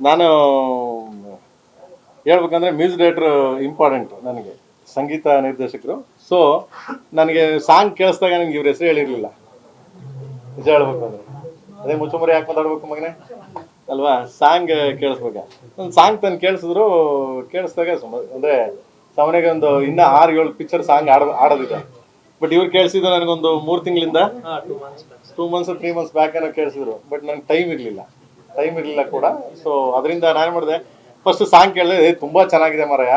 ನಾನು ಹೇಳ್ಬೇಕಂದ್ರೆ music director important ನನಗೆ, ಸಂಗೀತ ನಿರ್ದೇಶಕರು. ಸೊ ನನಗೆ ಸಾಂಗ್ ಕೇಳಿಸ್ದಾಗ ನನಗೆ ಇವ್ರ ಹೆಸರು ಹೇಳಿರಲಿಲ್ಲ, ನಿಜ ಹೇಳ್ಬೇಕು ಅಂದರೆ. ಅದೇ ಮುಚ್ಚುಮರಿ ಯಾಕೆ ಮಾತಾಡ್ಬೇಕು ಮಗನೇ ಅಲ್ವಾ? ಸಾಂಗ್ ಕೇಳಿಸ್ಬೇಕ, ಒಂದು ಸಾಂಗ್ ತಂದು ಕೇಳಿಸ್ದಾಗ ಅಂದರೆ ಸಾಮಾನ್ಯವಾಗಿ ಒಂದು ಇನ್ನೂ 6-7 ಪಿಕ್ಚರ್ ಸಾಂಗ್ ಆಡೋದಿದೆ. ಬಟ್ ಇವ್ರು ಕೇಳಿಸಿದ್ರು ನನಗೊಂದು 3 ತಿಂಗಳಿಂದ 2 ಮಂತ್ಸ್ 3 ಮಂತ್ಸ್ ಬ್ಯಾಕ್ ಏನೋ ಕೇಳಿಸಿದ್ರು. ಬಟ್ ನಂಗೆ ಟೈಮ್ ಇರಲಿಲ್ಲ ಕೂಡ. ಸೊ ಅದರಿಂದ ನಾನು ಮಾಡಿದೆ, ಫಸ್ಟ್ ಸಾಂಗ್ ಕೇಳಿದೆ, ತುಂಬ ಚೆನ್ನಾಗಿದೆ ಮಾರಾಯ,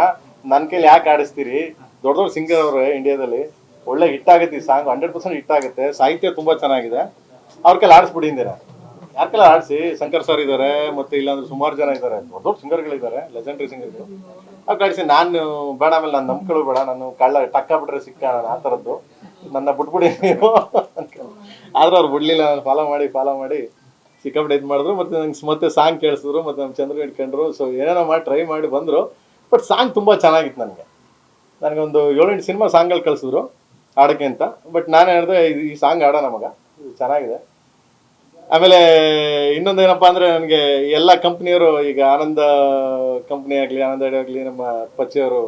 ನನ್ನ ಕೈಲಿ ಯಾಕೆ ಆಡಿಸ್ತೀರಿ, ದೊಡ್ಡ ದೊಡ್ಡ ಸಿಂಗರ್ ಅವರು ಇಂಡಿಯಾದಲ್ಲಿ, ಒಳ್ಳೆ ಹಿಟ್ ಆಗುತ್ತೆ ಈ ಸಾಂಗ್, 100% ಹಿಟ್ ಆಗುತ್ತೆ, ಸಾಹಿತ್ಯ ತುಂಬ ಚೆನ್ನಾಗಿದೆ, ಅವ್ರ ಕೈಲಿ ಆಡಿಸ್ಬಿಡಿ ಅಂದಿರ. ಯಾರ ಕೈಲಿ ಆಡಿಸಿ, ಶಂಕರ್ ಸರ್ ಇದ್ದಾರೆ, ಮತ್ತು ಇಲ್ಲಾಂದ್ರೆ ಸುಮಾರು ಜನ ಇದ್ದಾರೆ, ದೊಡ್ಡ ದೊಡ್ಡ ಸಿಂಗರ್ಗಳಿದ್ದಾರೆ, ಲೆಜೆಂಡ್ರಿ ಸಿಂಗರ್ಗಳು. ಅವ್ರು ಆಡಿಸಿ ನಾನು ಬೇಡ, ಆಮೇಲೆ ನಾನು ನಂಬ್ಕೊಳ್ಳೋ ಬೇಡ, ನಾನು ಕಳ್ಳ ಟಕ್ಕ ಬಿಟ್ರೆ ಸಿಕ್ಕ, ನಾನು ಆ ಥರದ್ದು, ನನ್ನ ಬಿಟ್ಬಿಡಿ ನೀವು ಅನ್ಕೊಂಡು. ಆದ್ರೆ ಅವ್ರು ಬಿಡ್ಲಿಲ್ಲ, ನಾನು ಫಾಲೋ ಮಾಡಿ ಸಿಕ್ಕಾಪಟ್ಟೆ ಇದು ಮಾಡಿದ್ರು. ಮತ್ತು ನಂಗೆ ಮತ್ತೆ ಸಾಂಗ್ ಕೇಳಿಸಿದ್ರು, ಮತ್ತು ನಮ್ಮ ಚಂದ್ರ ಇಟ್ಕೊಂಡ್ರು. ಸೊ ಏನೇನೋ ಮಾಡಿ ಟ್ರೈ ಮಾಡಿ ಬಂದರು. ಬಟ್ ಸಾಂಗ್ ತುಂಬ ಚೆನ್ನಾಗಿತ್ತು. ನನಗೊಂದು 7-8 ಸಿನಿಮಾ ಸಾಂಗ್ಗಳು ಕಳಿಸಿದ್ರು ಆಡೋಕ್ಕೆ ಅಂತ. ಬಟ್ ನಾನು ಹೇಳಿದೆ, ಈ ಸಾಂಗ್ ಆಡೋಣ ಮಗ, ಇದು ಚೆನ್ನಾಗಿದೆ. ಆಮೇಲೆ ಇನ್ನೊಂದೇನಪ್ಪ ಅಂದರೆ, ನನಗೆ ಎಲ್ಲ ಕಂಪ್ನಿಯವರು, ಈಗ ಆನಂದ ಕಂಪ್ನಿ ಆಗಲಿ, ಆನಂದ ಆಗಲಿ, ನಮ್ಮ ಪಚ್ಚಿಯವರು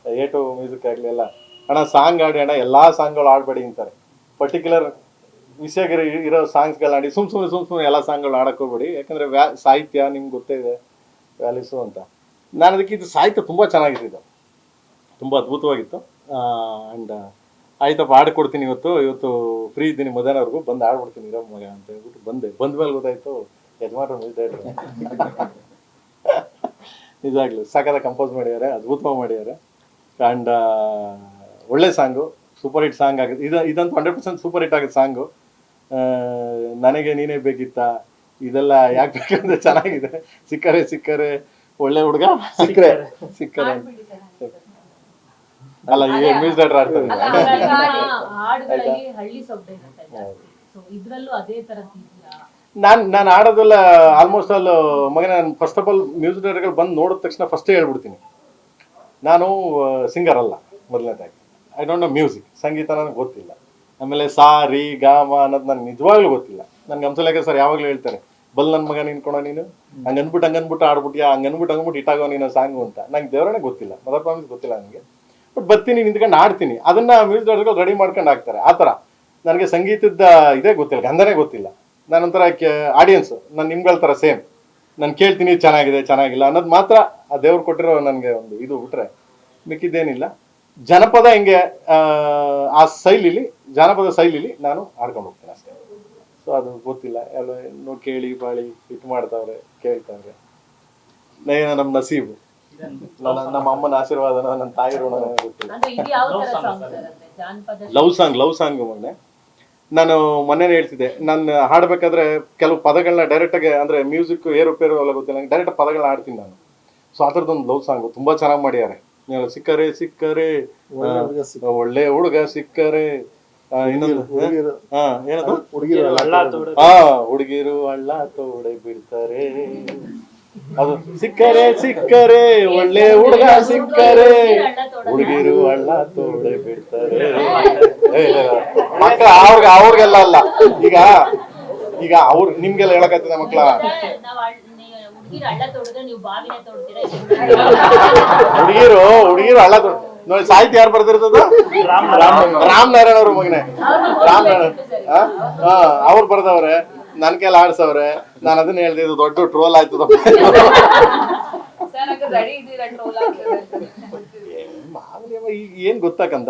A2 ಮ್ಯೂಸಿಕ್ ಆಗಲಿ, ಎಲ್ಲ ಅಣ್ಣ ಸಾಂಗ್ ಆಡಿ ಅಣ್ಣ, ಎಲ್ಲ ಸಾಂಗ್ಗಳು ಆಡಬೇಡಿ ಅಂತಾರೆ. ಪರ್ಟಿಕ್ಯುಲರ್ ವಿಷಯಗಳು ಇರೋ ಸಾಂಗ್ಸ್ಗಳು ಆಡಿ, ಸುಮ್ಮನೆ ಎಲ್ಲ ಸಾಂಗ್ಗಳು ಆಡಕ್ಕೆ ಹೋಗ್ಬೇಡಿ, ಯಾಕಂದರೆ ಸಾಹಿತ್ಯ ನಿಮ್ಗೆ ಗೊತ್ತೇ ಇದೆ ವ್ಯಾಲ್ಯೂಸು ಅಂತ. ನಾನು ಅದಕ್ಕೆ ಇದು ಸಾಹಿತ್ಯ ತುಂಬ ಚೆನ್ನಾಗಿತ್ತು, ತುಂಬ ಅದ್ಭುತವಾಗಿತ್ತು. ಆ್ಯಂಡ್ ಆಯ್ತಪ್ಪ ಆಡ್ಕೊಡ್ತೀನಿ, ಇವತ್ತು ಫ್ರೀ ಇದ್ದೀನಿ, ಮಧ್ಯಾಹ್ನವರೆಗೂ ಬಂದು ಆಡ್ಬಿಡ್ತೀನಿ ಇರೋ ಮಗ ಅಂತ ಹೇಳ್ಬಿಟ್ಟು ಬಂದ ಮೇಲೆ ಗೊತ್ತಾಯಿತು ಯಜಮಾನ್ರು ಮ್ಯೂಸಿಕ್ ಡೈರೆಕ್ಟ್ರು. ನಿಜಾಗ್ಲೂ ಸಾಕಾದ ಕಂಪೋಸ್ ಮಾಡಿದ್ದಾರೆ, ಅದ್ಭುತವಾಗಿ ಮಾಡಿದ್ದಾರೆ. ಆ್ಯಂಡ್ ಒಳ್ಳೆ ಸಾಂಗು, ಸೂಪರ್ ಹಿಟ್ ಸಾಂಗ್ ಆಗುತ್ತೆ. ಇದಂತೂ 100% ಸೂಪರ್ ಹಿಟ್ ಆಗುತ್ತೆ ಸಾಂಗು. ನನಗೆ ನೀನೇ ಬೇಕಿತ್ತ, ಇದೆಲ್ಲ ಯಾಕೆ ಬೇಕಂದ್ರೆ ಚೆನ್ನಾಗಿದೆ. ಸಿಕ್ಕರೆ ಒಳ್ಳೆ ಹುಡುಗ ಸಿಕ್ಕರೆ ಅಲ್ಲ, ಈ ಮ್ಯೂಸಿಕ್ ಡೈರೆಕ್ಟರ್ ಆಡ್ತಾರೆ. ನಾನು ಆಡೋದೆಲ್ಲ ಆಲ್ಮೋಸ್ಟ್ ಆಲ್ ಮಗನ, ನಾನು first of all music director ಬಂದು ನೋಡಿದ ತಕ್ಷಣ ಫಸ್ಟೇ ಹೇಳ್ಬಿಡ್ತೀನಿ, ನಾನು ಸಿಂಗರ್ ಅಲ್ಲ. ಮೊದಲನೇದಾಗಿ ಐ ಡೋಂಟ್ ನೋ ಮ್ಯೂಸಿಕ್, ಸಂಗೀತ ನನಗೆ ಗೊತ್ತಿಲ್ಲ. ಆಮೇಲೆ ಸಾ ರಿ ಗ ಮ ಅನ್ನೋದು ನನಗೆ ನಿಜವಾಗ್ಲೂ ಗೊತ್ತಿಲ್ಲ. ನನಗೆ ಹಂಸಲೇಖ ಸರ್ ಯಾವಾಗಲೂ ಹೇಳ್ತಾರೆ, ಬಲ್ ನನ್ನ ಮಗ ನಿನ್ಕೊಳ ನೀನು, ಹಂಗನ್ಬಿಟ್ಟು ಆಡ್ಬಿಟ್ಯಾ, ಹಂಗನ್ಬಿಟ್ಟು ಇಟ್ಟಾಗೋ ನೀನು ಸಾಂಗು ಅಂತ. ನಂಗೆ ದೇವರೇ ಗೊತ್ತಿಲ್ಲ, ಮದರ್ ಪ್ರಾಮಿಸ್ ಗೊತ್ತಿಲ್ಲ ನನಗೆ. ಬಟ್ ಬರ್ತೀನಿ, ನಿಂತ್ಕೊಂಡು ಆಡ್ತೀನಿ, ಅದನ್ನ ಮ್ಯೂಸಿಕ್ ಡೈರೆಕ್ಟರ್ ರೆಡಿ ಮಾಡ್ಕೊಂಡು ಹಾಕ್ತಾರೆ. ಆ ಥರ ನನಗೆ ಸಂಗೀತದ ಇದೇ ಗೊತ್ತಿಲ್ಲ, ಗಂಧನೇ ಗೊತ್ತಿಲ್ಲ. ನಾನೊಂಥರ ಆಡಿಯನ್ಸು, ನಾನು ನಿಮ್ಗಳ ಥರ ಸೇಮ್. ನಾನು ಕೇಳ್ತೀನಿ ಚೆನ್ನಾಗಿದೆ ಚೆನ್ನಾಗಿಲ್ಲ ಅನ್ನೋದು ಮಾತ್ರ ಆ ದೇವ್ರು ಕೊಟ್ಟಿರೋ ನನಗೆ ಒಂದು ಇದು ಬಿಟ್ರೆ ಮಿಕ್ಕಿದ್ದೇನಿಲ್ಲ. ಜನಪದ ಹಿಂಗೆ ಆ ಜಾನಪದ ಶೈಲಿಲಿ ನಾನು ಆಡ್ಕೊಂಡು ಹೋಗ್ತೀನಿ ಅಷ್ಟೇ. ಸೊ ಅದು ಗೊತ್ತಿಲ್ಲ, ಎಲ್ಲ ಕೇಳಿ ಬಾಳಿ ಹಿಟ್ ಮಾಡ್ತಾವ್ರೆ, ಕೇಳ್ತಾವ್ರೆ. ನಮ್ಮ ನಸೀಬು, ನಮ್ಮ ಅಮ್ಮನ ಆಶೀರ್ವಾದ, ನನ್ನ ತಾಯಿ ಋಣ ಗೊತ್ತಿಲ್ಲ. ಲವ್ ಸಾಂಗ್ ಮೊನ್ನೆ ನಾನು ಮೊನ್ನೆ ಹೇಳ್ತಿದ್ದೆ, ನಾನು ಹಾಡಬೇಕಾದ್ರೆ ಕೆಲವು ಪದಗಳನ್ನ ಡೈರೆಕ್ಟಾಗಿ, ಅಂದರೆ ಮ್ಯೂಸಿಕ್ ಏರುಪೇರು ಎಲ್ಲ ಗೊತ್ತಿಲ್ಲ, ನಂಗೆ ಡೈರೆಕ್ಟ್ ಪದಗಳನ್ನ ಆಡ್ತೀನಿ ನಾನು. ಸೊ ಆ ಥರದ್ದೊಂದು ಲವ್ ಸಾಂಗು ತುಂಬ ಚೆನ್ನಾಗಿ ಮಾಡಿದ್ದಾರೆ. ಸಿಕ್ಕರೆ ಒಳ್ಳೆ ಹುಡುಗ ಸಿಕ್ಕರೆ, ಇನ್ನೊಂದು ಏನದು, ಹುಡುಗಿರು ಹಳ್ಳ ತೋಡೆ ಬಿಡ್ತಾರೆ, ಅದು ಸಿಕ್ಕರೆ ಒಳ್ಳೆ ಹುಡುಗ ಸಿಕ್ಕರೆ, ಹುಡುಗಿರು ಹಳ್ಳ ತೋಡೆ ಬಿಡ್ತಾರೆ. ಮಕ್ಕಳ ಅವ್ರಿಗೆಲ್ಲ ಅಲ್ಲ, ಈಗ ಅವ್ರು ನಿಮ್ಗೆಲ್ಲ ಹೇಳಕತ್ತಿದ ಮಕ್ಕಳ, ಹುಡುಗಿರು ಹಳ್ಳ ತೋಡ ನೋಡಿ. ಸಾಹಿತ್ಯ ಯಾರು ಬರ್ದಿರ್ತದ? ರಾಮ್ ನಾರಾಯಣ ಅವ್ರ ಮಗನೇ, ಅವ್ರು ಬರ್ದವ್ರೆ, ನನ್ ಕೈಲಿ ಆಡ್ಸವ್ರೆ. ನಾನು ಅದನ್ನ ಹೇಳ್ದೆ, ಇದು ದೊಡ್ಡ ಟ್ರೋಲ್ ಆಯ್ತದ. ಈಗ ಏನ್ ಗೊತ್ತಾಕಂದ,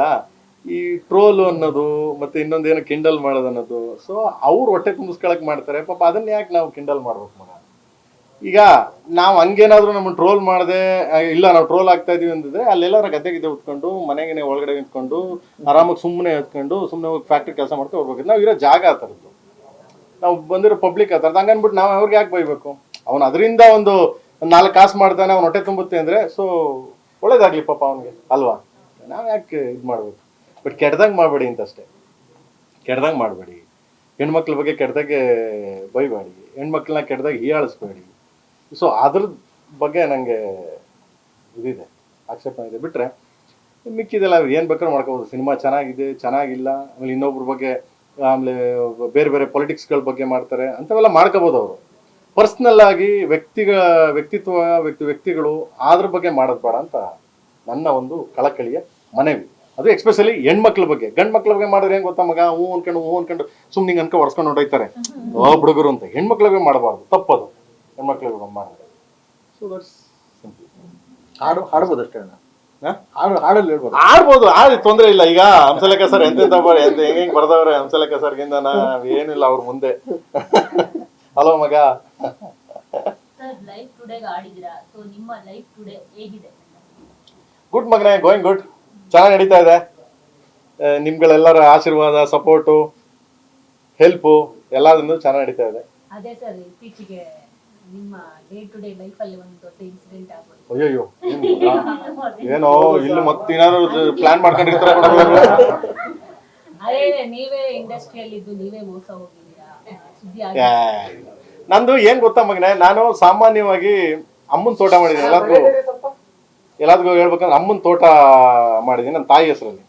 ಈ ಟ್ರೋಲ್ ಅನ್ನೋದು ಮತ್ತೆ ಇನ್ನೊಂದೇನೋ ಕಿಂಡಲ್ ಮಾಡೋದು ಅನ್ನೋದು. ಸೊ ಅವ್ರು ಹೊಟ್ಟೆ ತುಂಬಿಸ್ಕೊಳಕ್ ಮಾಡ್ತಾರೆ ಪಾಪ, ಅದನ್ನ ಯಾಕೆ ನಾವು ಕಿಂಡಲ್ ಮಾಡ್ಬೇಕು ಮಗ? ಈಗ ನಾವು ಹಂಗೇನಾದ್ರು ನಮ್ಮನ್ನು ಟ್ರೋಲ್ ಮಾಡದೆ, ಇಲ್ಲ ನಾವು ಟ್ರೋಲ್ ಆಗ್ತಾ ಇದೀವಿ ಅಂತಿದ್ರೆ, ಅಲ್ಲೆಲ್ಲ ಗದ್ದೆ ಉತ್ಕೊಂಡು ಮನೆಗೆ ಒಳಗಡೆ ನಿಂತ್ಕೊಂಡು ಆರಾಮಾಗಿ ಸುಮ್ಮನೆ ಹೋಗಿ ಫ್ಯಾಕ್ಟ್ರಿ ಕೆಲಸ ಮಾಡ್ಕೊಂಡು ಹೋಗ್ಬೇಕು. ನಾವು ಇರೋ ಜಾಗ ಆ ಥರದ್ದು, ನಾವು ಬಂದಿರೋ ಪಬ್ಲಿಕ್ ಆ ಥರದ್ದು. ಹಂಗನ್ಬಿಟ್ಟು ನಾವು ಅವ್ರಿಗೆ ಯಾಕೆ ಬೈಬೇಕು? ಅವನು ಅದರಿಂದ ಒಂದು 4 ಕಾಸು ಮಾಡ್ತಾನೆ, ಅವ್ನು ಹೊಟ್ಟೆ ತುಂಬುತ್ತೆ ಅಂದರೆ, ಸೊ ಒಳ್ಳೇದಾಗ್ಲಿ ಪಾಪ ಅವನಿಗೆ ಅಲ್ವಾ? ನಾವು ಯಾಕೆ ಇದು ಮಾಡ್ಬೇಕು? ಬಟ್ ಕೆಟ್ಟದಾಗ ಮಾಡಬೇಡಿ ಅಂತಷ್ಟೇ, ಕೆಟ್ಟದಾಗ ಮಾಡಬೇಡಿ. ಹೆಣ್ಮಕ್ಳ ಬಗ್ಗೆ ಕೆಟ್ಟದಾಗೆ ಬೈಬೇಡಿ, ಹೆಣ್ಮಕ್ಳನ್ನ ಕೆಟ್ಟದಾಗ ಹೀಯಾಳಿಸ್ಬೇಡಿ. ಸೊ ಅದ್ರ ಬಗ್ಗೆ ನನಗೆ ಇದಿದೆ, ಆಕ್ಷೇಪಣೆ ಇದೆ. ಬಿಟ್ಟರೆ ಮಿಕ್ಕಿದೆಲ್ಲ ಏನು ಬೇಕಾದ್ರೂ ಮಾಡ್ಕೋಬೋದು. ಸಿನಿಮಾ ಚೆನ್ನಾಗಿದೆ ಚೆನ್ನಾಗಿಲ್ಲ, ಆಮೇಲೆ ಇನ್ನೊಬ್ರ ಬಗ್ಗೆ, ಆಮೇಲೆ ಬೇರೆ ಪೊಲಿಟಿಕ್ಸ್ಗಳ ಬಗ್ಗೆ ಮಾಡ್ತಾರೆ, ಅಂಥವೆಲ್ಲ ಮಾಡ್ಕೋಬೋದು ಅವರು. ಪರ್ಸ್ನಲ್ ಆಗಿ ವ್ಯಕ್ತಿಗಳು ಅದ್ರ ಬಗ್ಗೆ ಮಾಡೋದು ಬೇಡ ಅಂತ ನನ್ನ ಒಂದು ಕಳಕಳಿಯ ಮನವಿ. ಅದು ಎಕ್ಸ್ಪೆಷಲಿ ಹೆಣ್ಮಕ್ಳ ಬಗ್ಗೆ. ಗಂಡು ಮಕ್ಳ ಬಗ್ಗೆ ಮಾಡಿದ್ರೆ ಹೆಂಗೆ ಗೊತ್ತಾ ಮಗ, ಹೂ ಅನ್ಕೊಂಡು ಸುಮ್ಮನೆ ಹಿಂಗೆ ಅನ್ಕೊ ಹೊಡ್ಸ್ಕೊಂಡು ಹೊಡೋಯ್ತಾರೆ ಹುಡುಗರು ಅಂತ. ಹೆಣ್ಮಕ್ಳ ಬಗ್ಗೆ ಮಾಡಬಾರ್ದು, ತಪ್ಪದು ಹೆಣ್ಮಕ್ಳಿಗೆ ಮಾಡಿದ್ರೆ. So that's simple. ಹಾಡ್ಬೋದು ಅಷ್ಟೇ, ಹಾಡಲ್ಲಿ ಹೇಳ್ಬೋದು, ಆಡ್ಬೋದು, ತೊಂದರೆ ಇಲ್ಲ. ಈಗ ಹಂಸಲೇಖ ಸರ್ ಎಂತೆಂತ ಹೆಂಗ್ ಬರ್ದವ್ರೆ ಹಂಸಲೇಖ ಸರ್ಗಿಂದ ಏನಿಲ್ಲ ಅವ್ರ ಮುಂದೆ. ಹಲೋ ಮಗ. ಗುಡ್ ಮಗನೇ, ಗೋಯಿಂಗ್ ಗುಡ್, ಚೆನ್ನಾಗಿ ನಡೀತಾ ಇದೆ. ನಿಮ್ಗಳೆಲ್ಲರ ಆಶೀರ್ವಾದ, ಸಪೋರ್ಟು, ಹೆಲ್ಪು ಎಲ್ಲದನ್ನು ಚೆನ್ನಾಗಿ ನಡೀತಾ ಇದೆ. ಅದೇ ಸರ್, ಇತ್ತೀಚೆಗೆ ನಿಮ್ಮ ಡೇ ಟು ಡೇ ಲೈಫ್ ಅಲ್ಲಿ ಒಂದು ದೊಡ್ಡ ಇನ್ಸಿಡೆಂಟ್ ಆಗೋಯ್ತು. ಅಯ್ಯೋ ಏನೋ ಇಲ್ಲಿ ಮತ್ತೇನಾದ್ರು ಪ್ಲಾನ್ ಮಾಡ್ಕೊಂಡಿರ್ತಾರೆ. ಅದೇ ನೀವೇ ಇಂಡಸ್ಟ್ರಿಯಲ್ಲಿ ಇದ್ದು ನೀವೇ ಮೋಸ ಹೋಗಿದ್ದೀರಾ, ಸುದ್ದಿ ನಂದು ಏನ್ ಗೊತ್ತಾ ಮಗನೇ, ನಾನು ಸಾಮಾನ್ಯವಾಗಿ ಅಮ್ಮನ ತೋಟ ಮಾಡಿದ್ದೀನಿ. ಎಲ್ಲಾದ್ಗೂ ಹೇಳ್ಬೇಕಂದ್ರೆ ಅಮ್ಮನ ತೋಟ ಮಾಡಿದ್ದೀನಿ ನನ್ನ ತಾಯಿ ಹೆಸರಲ್ಲಿ.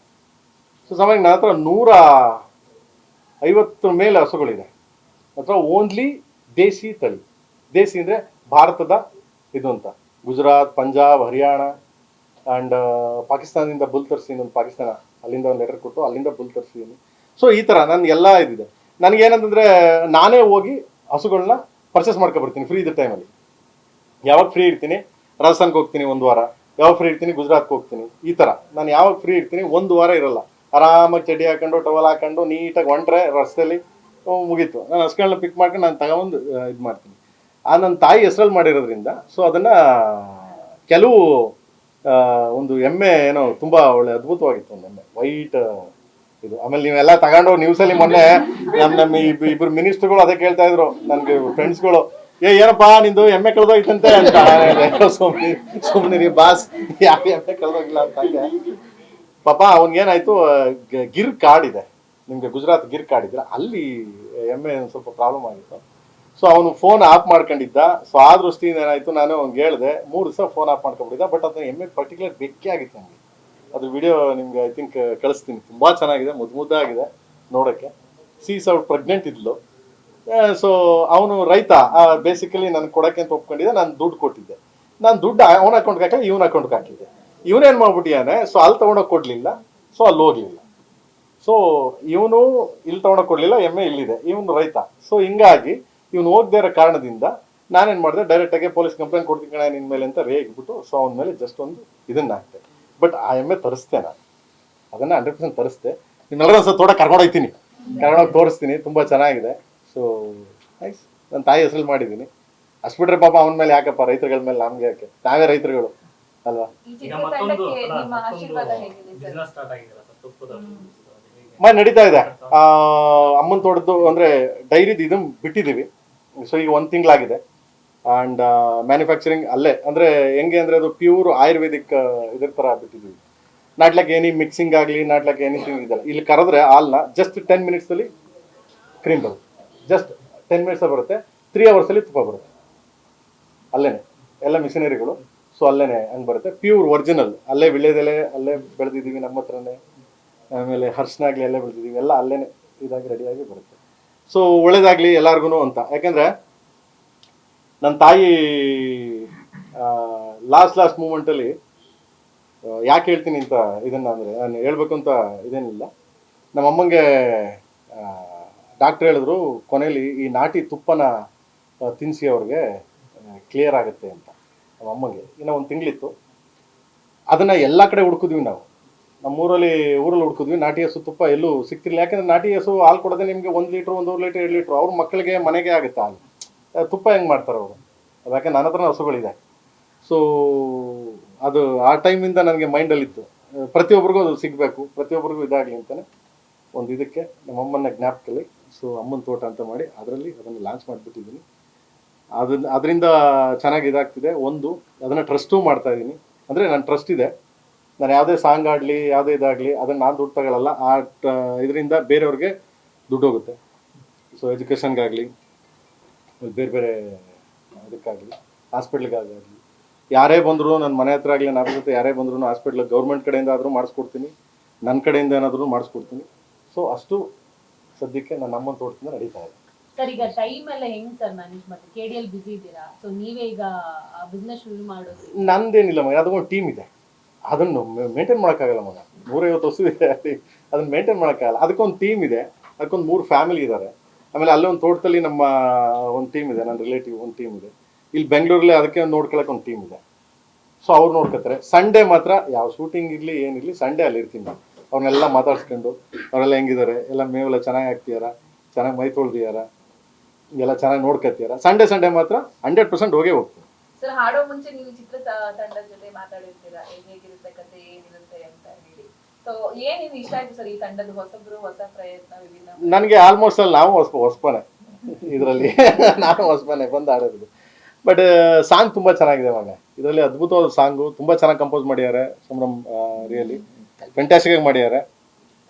ಸೊ ಸಾಮಾನ್ಯ ನನ್ನ ಹತ್ರ 150 ಮೇಲೆ ಹಸುಗಳಿದೆ. ಹತ್ರ ಓನ್ಲಿ ದೇಸಿ ತಳಿ. ದೇಸಿ ಅಂದರೆ ಭಾರತದ ಇದು ಅಂತ. ಗುಜರಾತ್, ಪಂಜಾಬ್, ಹರಿಯಾಣ ಆ್ಯಂಡ್ ಪಾಕಿಸ್ತಾನದಿಂದ ಬುಲ್ ತರಿಸಿದ್ದೀನಿ. ಒಂದು ಪಾಕಿಸ್ತಾನ ಅಲ್ಲಿಂದ ಒಂದು ಲೆಟರ್ ಕೊಟ್ಟು ಅಲ್ಲಿಂದ ಬುಲ್ ತರಿಸಿದ್ದೀನಿ. ಸೊ ಈ ಥರ ನನಗೆ ಎಲ್ಲ ಇದಿದೆ. ನನಗೇನಂತಂದರೆ ನಾನೇ ಹೋಗಿ ಹಸುಗಳನ್ನ ಪರ್ಚೇಸ್ ಮಾಡ್ಕೊಬರ್ತೀನಿ ಫ್ರೀ ಇದ್ದ ಟೈಮಲ್ಲಿ. ಯಾವಾಗ ಫ್ರೀ ಇರ್ತೀನಿ ರಾಜಸ್ಥಾನ್ಗೆ ಹೋಗ್ತೀನಿ 1 ವಾರ, ಯಾವಾಗ ಫ್ರೀ ಇರ್ತೀನಿ ಗುಜರಾತ್ಗೆ ಹೋಗ್ತೀನಿ. ಈ ಥರ ನಾನು ಯಾವಾಗ ಫ್ರೀ ಇರ್ತೀನಿ 1 ವಾರ ಇರಲ್ಲ. ಆರಾಮಾಗಿ ಚಡ್ಡಿ ಹಾಕೊಂಡು ಟವಲ್ ಹಾಕೊಂಡು ನೀಟಾಗಿ ಹೊಂಟ್ರೆ ರಸ್ತೆಯಲ್ಲಿ ಮುಗೀತು. ನಾನು ಹಸುಗಳನ್ನ ಪಿಕ್ ಮಾಡ್ಕೊಂಡು ನಾನು ತಗೊಂಡು ಇದು ಮಾಡ್ತೀನಿ. ನನ್ನ ತಾಯಿ ಹೆಸರಲ್ಲಿ ಮಾಡಿರೋದ್ರಿಂದ ಸೊ ಅದನ್ನು ಕೆಲವು ಒಂದು ಎಮ್ಮೆ ಏನೋ ತುಂಬ ಒಳ್ಳೆ ಅದ್ಭುತವಾಗಿತ್ತು. ಒಂದು ಎಮ್ಮೆ ವೈಟ್ ಇದು. ಆಮೇಲೆ ನೀವೆಲ್ಲ ತಗೊಂಡು ನ್ಯೂಸಲ್ಲಿ ಮೊನ್ನೆ ನಮ್ಮ ಇಬ್ಬರು ಮಿನಿಸ್ಟರ್ಗಳು ಅದೇ ಕೇಳ್ತಾ ಇದ್ರು ನನಗೆ, ಫ್ರೆಂಡ್ಸ್ಗಳು, ಏನಪ್ಪಾ ನಿಂದು ಎಮ್ಮೆ ಕಳೆದೋಯ್ತಂತೆ ಅಂತ. ಸುಮ್ಮನಿರಿ ಬಾಸ್, ಯಾವ ಎಮ್ಮೆ ಕಳೆದೋಗಿಲ್ಲ ಅಂತ. ಹಂಗೆ ಪಾಪ ಅವ್ನಿಗೇನಾಯ್ತು, ಗಿರ್ ಕಾಡಿದೆ ನಿಮಗೆ, ಗುಜರಾತ್ ಗಿರ್ ಕಾಡಿದ್ರೆ ಅಲ್ಲಿ ಎಮ್ಮೆ ಸ್ವಲ್ಪ ಪ್ರಾಬ್ಲಮ್ ಆಗಿತ್ತು. ಸೊ ಅವನು ಫೋನ್ ಆಫ್ ಮಾಡ್ಕೊಂಡಿದ್ದ. ಸೊ ಆ ದೃಷ್ಟಿಯಿಂದ ಏನಾಯ್ತು, ನಾನು ಅವ್ನಿಗೆ ಹೇಳಿದೆ 3 ದಿವಸ ಫೋನ್ ಆಫ್ ಮಾಡ್ಕೊಂಡ್ಬಿಟ್ಟಿದ್ದ. ಬಟ್ ಅದು ಎಮ್ಮೆ ಪರ್ಟಿಕ್ಯುಲರ್ ಬೆಕ್ಕೆ ಆಗಿತ್ತು ನನಗೆ. ಅದ್ರ ವಿಡಿಯೋ ನಿಮ್ಗೆ ಐ ಥಿಂಕ್ ಕಳಿಸ್ತೀನಿ. ತುಂಬ ಚೆನ್ನಾಗಿದೆ, ಮುದ್ದಾಗಿದೆ ನೋಡೋಕ್ಕೆ. ಅವ್ರು ಪ್ರೆಗ್ನೆಂಟ್ ಇದ್ಲು. ಸೊ ಅವನು ರೈತ, ಬೇಸಿಕಲಿ ನನಗೆ ಕೊಡೋಕ್ಕೆ ಅಂತ ಒಪ್ಕೊಂಡಿದ್ದೆ. ನಾನು ದುಡ್ಡು ಕೊಟ್ಟಿದ್ದೆ. ನಾನು ದುಡ್ಡು ಅವನ ಅಕೌಂಟ್ಗೆ ಹಾಕಿಲ್ಲ, ಇವನ ಅಕೌಂಟ್ಗೆ ಹಾಕಿದ್ದೆ. ಇವನೇನು ಮಾಡ್ಬಿಟ್ಟಿಯಾನೆ, ಸೊ ಅಲ್ಲಿ ತೊಗೊಂಡೋಗಿ ಕೊಡಲಿಲ್ಲ, ಸೊ ಅಲ್ಲಿ ಹೋಗಲಿಲ್ಲ. ಸೊ ಇವನು ಇಲ್ಲಿ ತೊಗೊಂಡೋಗಿ ಕೊಡಲಿಲ್ಲ, ಎಮ್ಮೆ ಇಲ್ಲಿದೆ, ಇವನು ರೈತ. ಸೊ ಹಿಂಗಾಗಿ ಇವನು ಹೋಗದೇ ಇರೋ ಕಾರಣದಿಂದ ನಾನೇನು ಮಾಡಿದೆ, ಡೈರೆಕ್ಟಾಗಿ ಪೊಲೀಸ್ ಕಂಪ್ಲೇಂಟ್ ಕೊಡ್ತೀನಿ ಕಣ ನಿನ್ನ ಮೇಲೆ ಅಂತ ರೇಗ್ಬಿಟ್ಟು ಸೊ ಅವನ ಮೇಲೆ ಜಸ್ಟ್ ಒಂದು ಇದನ್ನು ಹಾಕ್ತೆ. ಬಟ್ ಆ ಎಮ್ಮೆ ತರಿಸ್ತೆ, ನಾನು ಅದನ್ನು 100% ತರಿಸ್ತೆ. ನಿಮ್ಮೆಲ್ಲರೂ ಒಂದು ತೋಟ ಕರ್ಕೊಂಡೋಗ್ತೀನಿ, ಕರ್ಕೊಂಡೋಗಿ ತೋರಿಸ್ತೀನಿ. ತುಂಬ ಚೆನ್ನಾಗಿದೆ. So nice. ನನ್ನ ತಾಯಿ ಹೆಸರಲ್ಲಿ ಮಾಡಿದ್ದೀನಿ. ಅಷ್ಟು ಬಿಟ್ರೆ ಪಾಪ ಅವನ ಮೇಲೆ ಯಾಕಪ್ಪ, ರೈತರುಗಳ ಮೇಲೆ ನಮ್ಗೆ ಯಾಕೆ, ನಾವೇ ರೈತರುಗಳು ಅಲ್ವಾ. ನಡೀತಾ ಇದೆ. ಅಮ್ಮನ ತೋಟದ್ದು ಅಂದರೆ ಡೈರಿದು ಇದನ್ನು ಬಿಟ್ಟಿದ್ದೀವಿ. ಸೊ ಈಗ 1 ತಿಂಗಳಾಗಿದೆ. ಆ್ಯಂಡ್ ಮ್ಯಾನುಫ್ಯಾಕ್ಚರಿಂಗ್ ಅಲ್ಲೇ, ಅಂದರೆ ಹೆಂಗೆ ಅಂದರೆ ಅದು ಪ್ಯೂರ್ ಆಯುರ್ವೇದಿಕ್ ಇದ್ರ ಥರ ಬಿಟ್ಟಿದ್ದೀವಿ. ನಾಟ್ಲಕ್ಕೆ ಏನಿ ಮಿಕ್ಸಿಂಗ್ ಆಗಲಿ, ನಾಟ್ಲಕ್ಕೆ ಎನಿಥಿಂಗ್ ಇದೆಲ್ಲ ಇಲ್ಲಿ ಕರೆದ್ರೆ ಹಾಲನ್ನ ಜಸ್ಟ್ 10 ಮಿನಿಟ್ಸಲ್ಲಿ ಕ್ರೀಮ್ ಬರುತ್ತೆ. ಜಸ್ಟ್ 10 ಮಿನಿಟ್ಸ್ ಬರುತ್ತೆ. 3 ಅವರ್ಸಲ್ಲಿ ತುಪ್ಪ ಬರುತ್ತೆ. ಅಲ್ಲೇನೆ ಎಲ್ಲ ಮಿಷನರಿಗಳು. ಸೊ ಅಲ್ಲೇನೆ ಹಂಗೆ ಬರುತ್ತೆ. ಪ್ಯೂರ್ ಒರಿಜಿನಲ್, ಅಲ್ಲೇ ವಿಳ್ಯದೆಲೆ ಅಲ್ಲೇ ಬೆಳೆದಿದ್ದೀವಿ ನಮ್ಮ ಹತ್ರನೇ. ಆಮೇಲೆ ಹರ್ಷನಾಗಲಿ ಅಲ್ಲೇ ಬೆಳೆದಿದ್ದೀವಿ, ಎಲ್ಲ ಅಲ್ಲೇನೆ ಇದಾಗಿ ರೆಡಿಯಾಗಿ ಬರುತ್ತೆ. ಸೊ ಒಳ್ಳೇದಾಗಲಿ ಎಲ್ಲರಿಗೂ ಅಂತ. ಯಾಕೆಂದರೆ ನನ್ನ ತಾಯಿ ಲಾಸ್ಟ್ ಮೂಮೆಂಟಲ್ಲಿ ಯಾಕೆ ಹೇಳ್ತೀನಿ ಅಂತ ಇದನ್ನು ಅಂದರೆ, ನಾನು ಹೇಳ್ಬೇಕು ಅಂತ ಇದೇನಿಲ್ಲ. ನಮ್ಮಮ್ಮಂಗೆ ಡಾಕ್ಟ್ರ್ ಹೇಳಿದ್ರು ಕೊನೆಯಲ್ಲಿ ಈ ನಾಟಿ ತುಪ್ಪನ ತಿನ್ನಿಸಿ ಅವ್ರಿಗೆ ಕ್ಲಿಯರ್ ಆಗುತ್ತೆ ಅಂತ. ನಮ್ಮಮ್ಮಗೆ ಇನ್ನೂ 1 ತಿಂಗಳಿತ್ತು. ಅದನ್ನು ಎಲ್ಲ ಕಡೆ ಹುಡ್ಕಿದ್ವಿ ನಾವು. ಊರಲ್ಲಿ ಹುಡ್ಕಿದ್ವಿ. ನಾಟಿ ಹಸು ತುಪ್ಪ ಎಲ್ಲೂ ಸಿಗ್ತಿರ್ಲಿಲ್ಲ. ಯಾಕೆಂದರೆ ನಾಟಿ ಹಸು ಹಾಲು ಕೊಡೋದೇ ನಿಮಗೆ 1 ಲೀಟ್ರ್, 1.5 ಲೀಟ್ರ್, 2 ಲೀಟ್ರ್. ಅವ್ರ ಮಕ್ಕಳಿಗೆ ಮನೆಗೆ ಆಗುತ್ತೆ ಹಾಲು. ತುಪ್ಪ ಹೆಂಗೆ ಮಾಡ್ತಾರೆ ಅವರು? ಯಾಕೆ ನನ್ನ ಹತ್ರ ಹಸುಗಳಿದೆ. ಸೊ ಅದು ಆ ಟೈಮಿಂದ ನನಗೆ ಮೈಂಡಲ್ಲಿತ್ತು, ಪ್ರತಿಯೊಬ್ಬರಿಗೂ ಅದು ಸಿಗಬೇಕು, ಪ್ರತಿಯೊಬ್ಬರಿಗೂ ಇದಾಗಲಿ ಅಂತಲೇ ಒಂದು ಇದಕ್ಕೆ ನಮ್ಮಮ್ಮನ ಜ್ಞಾಪಕಲ್ಲಿ ಸೊ ಅಮ್ಮನ ತೋಟ ಅಂತ ಮಾಡಿ ಅದನ್ನು ಲಾಂಚ್ ಮಾಡಿಬಿಟ್ಟಿದ್ದೀನಿ. ಅದರಿಂದ ಚೆನ್ನಾಗಿ ಇದಾಗ್ತಿದೆ. ಅದನ್ನು ಟ್ರಸ್ಟೂ ಮಾಡ್ತಾಯಿದ್ದೀನಿ. ಅಂದರೆ ನನ್ನ ಟ್ರಸ್ಟ್ ಇದೆ. ನಾನು ಯಾವುದೇ ಸಾಂಗ್ ಆಡಲಿ, ಯಾವುದೇ ಇದಾಗಲಿ ಅದನ್ನು ನಾನು ದುಡ್ಡು ತಗೊಳ್ಳಲ್ಲ. ಇದರಿಂದ ಬೇರೆಯವ್ರಿಗೆ ದುಡ್ಡು ಹೋಗುತ್ತೆ. ಸೊ ಎಜುಕೇಷನ್ಗಾಗಲಿ, ಬೇರೆ ಅದಕ್ಕಾಗಲಿ, ಹಾಸ್ಪಿಟ್ಲಿಗಾಗಲಿ, ಯಾರೇ ಬಂದರೂ ನನ್ನ ಮನೆ ಹತ್ರ ಆಗಲಿ, ನನ್ನ ಜೊತೆ ಯಾರೇ ಬಂದರೂ ಹಾಸ್ಪಿಟ್ಲ್ ಗೌರ್ಮೆಂಟ್ ಕಡೆಯಿಂದ ಆದರೂ ಮಾಡಿಸ್ಕೊಡ್ತೀನಿ, ನನ್ನ ಕಡೆಯಿಂದ ಏನಾದರೂ ಮಾಡಿಸ್ಕೊಡ್ತೀನಿ. ಸೊ ಅಷ್ಟು ಸದ್ಯಕ್ಕೆ ನನ್ನ ಅಮ್ಮನ ತೋಟದಿಂದ ನಡೀತಾ ಇದೆ. ಸರ್ ಈಗ ಟೈಮ್ ಎಲ್ಲ ಹೆಂಗ್ ಸರ್ ಮ್ಯಾನೇಜ್ ಮಾಡ್ತೀವಿ? KD ಬಿಸಿ ಇದ್ದೀರಾ, ಸೊ ನೀವೇ ಈಗ ಬಿಸ್ನೆಸ್ ಶುರು ಮಾಡೋದು. ನಂದೇನಿಲ್ಲ ಮಗ, ಅದಕ್ಕೊಂದು ಟೀಮ್ ಇದೆ, ಅದನ್ನು ಮೇಂಟೈನ್ ಮಾಡೋಕ್ಕಾಗಲ್ಲ ಮಗ. 150 ವರ್ಷ ಇದೆ, ಅದನ್ನ ಮೇಂಟೈನ್ ಮಾಡೋಕ್ಕಾಗಲ್ಲ. ಅದಕ್ಕೊಂದು ಟೀಮ್ ಇದೆ, ಅದಕ್ಕೊಂದು 3 ಫ್ಯಾಮಿಲಿ ಇದ್ದಾರೆ. ಆಮೇಲೆ ಅಲ್ಲೇ ಒಂದು ತೋಟದಲ್ಲಿ ನಮ್ಮ ಒಂದು ಟೀಮ್ ಇದೆ, ನನ್ನ ರಿಲೇಟಿವ್ ಒಂದು ಟೀಮ್ ಇದೆ. ಇಲ್ಲಿ ಬೆಂಗಳೂರಲ್ಲಿ ಅದಕ್ಕೆ ಒಂದು ನೋಡ್ಕೊಳಕ್ಕೆ ಒಂದು ಟೀಮ್ ಇದೆ. ಸೊ ಅವ್ರು ನೋಡ್ಕೊತಾರೆ. ಸಂಡೇ ಮಾತ್ರ ಯಾವ ಶೂಟಿಂಗ್ ಇರಲಿ ಏನಿರಲಿ ಸಂಡೇ ಅಲ್ಲಿ ಇರ್ತೀನಿ ನಾನು. ಅವ್ರನ್ನೆಲ್ಲ ಮಾತಾಡ್ಸ್ಕೊಂಡು ಅವರೆಲ್ಲ ಹೆಂಗಿದ್ದಾರೆ, ಎಲ್ಲ ಮೇವೆಲ್ಲ ಚೆನ್ನಾಗಿ ಹಾಕ್ತಿದಾರ, ಚೆನ್ನಾಗಿ ಮೈ ತೊಳ್ದಿದಾರ, ಎಲ್ಲ ಚೆನ್ನಾಗಿ ನೋಡ್ಕೊತಿದಾರ. ಸಂಡೇ ಮಾತ್ರ 100% ಹೋಗೇ ಹೋಗ್ತೀನಿ. ಸರ್ ಹಾಡೋ ಮುಂಚೆ ನೀವು ಚಿತ್ರ ತಂಡದ ಜೊತೆ ಮಾತಾಡಿರ್ತೀರಾ, ಹೇಗಿರುತ್ತೆ ಕತೆ, ಏನಿರುತ್ತೆ ಅಂತ ಹೇಳಿ. ಸೊ ಏನೇನು ಇಷ್ಟ ಆಯ್ತು ಸರ್ ಈ ತಂಡದ? ಹೊಸಬ್ರು, ಹೊಸ ಪ್ರಯತ್ನ, ವಿಭಿನ್ನ. ನನಗೆ ಆಲ್ಮೋಸ್ಟ್ ಅಲ್ಲಿ ನಾವು ಹೊಸಪನೆ ಇದರಲ್ಲಿ ನಾನು ಹೊಸಪನೆ ಬಂದು ಆಡೋದು. ಬಟ್ ಸಾಂಗ್ ತುಂಬ ಚೆನ್ನಾಗಿದೆ ಮಗ. ಇದರಲ್ಲಿ ಅದ್ಭುತವಾದ ಸಾಂಗು, ತುಂಬ ಚೆನ್ನಾಗಿ ಕಂಪೋಸ್ ಮಾಡಿದ್ದಾರೆ ಸಂಭ್ರಮ್. ರಿಯಲಿ ಫ್ಯಾಂಟಾಸ್ಟಿಕ್ ಆಗಿ ಮಾಡಿದ್ದಾರೆ.